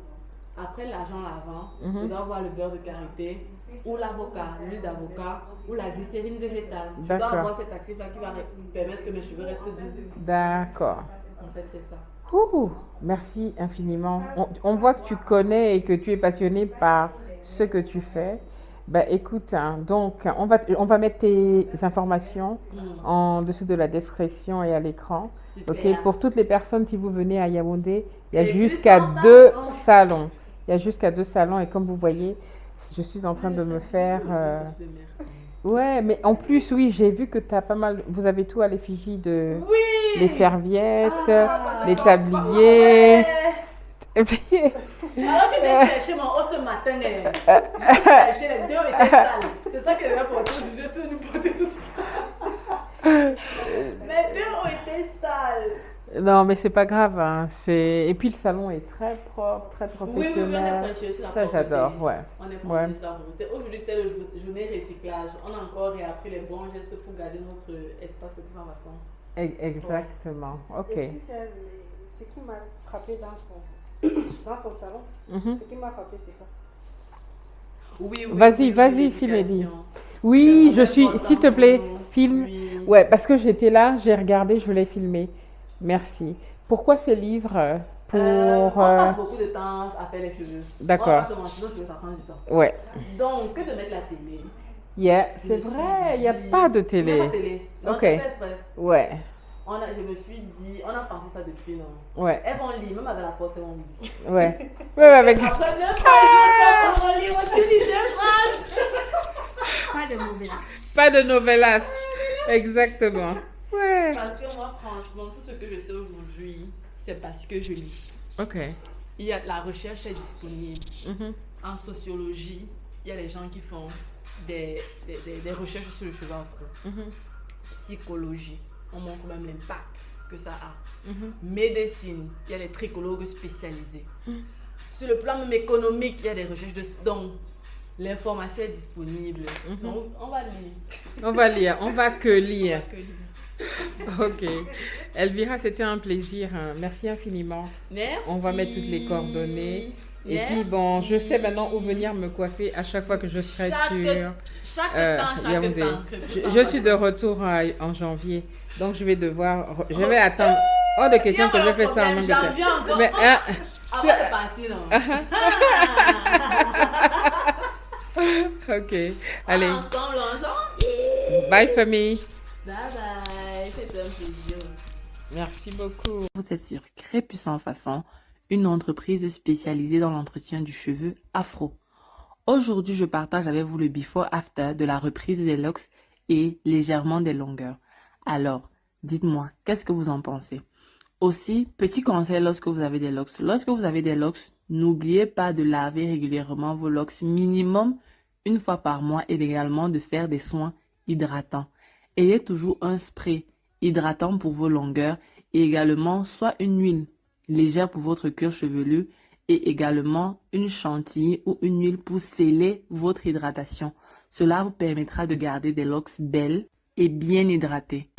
après l'agent lavant, Mhm. je dois avoir le beurre de karité, ou l'avocat, l'huile d'avocat, ou la glycérine végétale. Je dois D'accord. avoir cet actif-là qui va permettre que mes cheveux restent doux. D'accord. En fait, c'est ça. Ouh, merci infiniment. On voit que tu connais et que tu es passionné par ce que tu fais. Ben, écoute, hein, donc on va mettre tes informations en dessous de la description et à l'écran. Super. Ok, pour toutes les personnes, si vous venez à Yaoundé, il y a Et jusqu'à plus 2 sympa. salons. Il y a jusqu'à 2 salons et comme vous voyez, je suis en train de me faire... Ouais, mais en plus, oui, j'ai vu que tu as pas mal... Vous avez tout à l'effigie de... Oui! Les serviettes, Ah, les tabliers. Et puis... Alors que j'ai cherché mon haut ce matin, j'ai cherché les deux étaient sales. C'est ça que je vais porter aujourd'hui. Je suis venue porter tout ça. Les deux ont été sales. Non, mais c'est pas grave. Hein. Et puis le salon est très propre, très Oui, on est professionnel. pointueux sur la Ça, propreté. j'adore, ouais. On est Ouais. pointueux sur la propreté. Aujourd'hui, c'était le journée recyclage. On a encore réappris les bons gestes pour garder notre espace de toute façon. Exactement. Ok. Et puis, ce qui m'a frappé dans son salon, Mhm. ce qui m'a frappé, c'est ça. Oui, Vas-y, vas-y, Philédie. Oui, je suis... S'il te plaît, filme. Oui. Ouais, parce que j'étais là, j'ai regardé, je voulais filmer. Merci. Pourquoi ce livre? Pour... On passe beaucoup de temps à faire les cheveux. D'accord. On va pas se mentir, nos cheveux, ça prend du temps. Ouais. Donc, que de mettre la télé. Yeah, c'est Je me vrai, suis il n'y a dit- pas de Il n'y a télé. pas de télé. Non, Ok. c'est fait exprès. Ouais, Je me suis dit, on a pensé ça depuis, non? ouais, Elles vont lire, même avec la force, elles vont lire. ouais. Ouais, avec... Après 2 phrases, on va lire, tu lis 2 phrases. Pas de novelas. Pas de novelas. Exactement. Ouais. Parce que moi, franchement, tout ce que je sais aujourd'hui, c'est parce que je lis. Ok. La recherche est disponible. Mhm. En sociologie, il y a des gens qui font des recherches sur le cheveu afro. Mhm. Psychologie, on montre même l'impact que ça a. Mhm. Médecine, il y a des tricologues spécialisés. Sur le plan même économique, il y a des recherches donc l'information est disponible. Donc, on va lire. On va lire, on va que On va lire. que lire. Ok. Elvira, c'était un plaisir. Hein. Merci infiniment. Merci. On va mettre toutes les coordonnées. Et Merci. puis bon, je sais maintenant où venir me coiffer à chaque fois que je serai sur Chaque Yaoundé. temps. Je suis de retour en janvier, donc je vais devoir, je vais attendre. Hors de question que je fais ça en Angleterre. Janvier encore. Mais, hein, Avant de partir, non. ok, allez, Ensemble en janvier. bye famille. Bye bye. C'était un plaisir aussi. Merci beaucoup. Vous êtes sur Crépus en façon, une entreprise spécialisée dans l'entretien du cheveu afro. Aujourd'hui, je partage avec vous le before-after de la reprise des locks et légèrement des longueurs. Alors, dites-moi, qu'est-ce que vous en pensez? Aussi, petit conseil lorsque vous avez des locks. Lorsque vous avez des locks, n'oubliez pas de laver régulièrement vos locks minimum une fois par mois et également de faire des soins hydratants. Ayez toujours un spray hydratant pour vos longueurs et également soit une huile légère pour votre cuir chevelu et également une chantilly ou une huile pour sceller votre hydratation. Cela vous permettra de garder des locks belles et bien hydratées.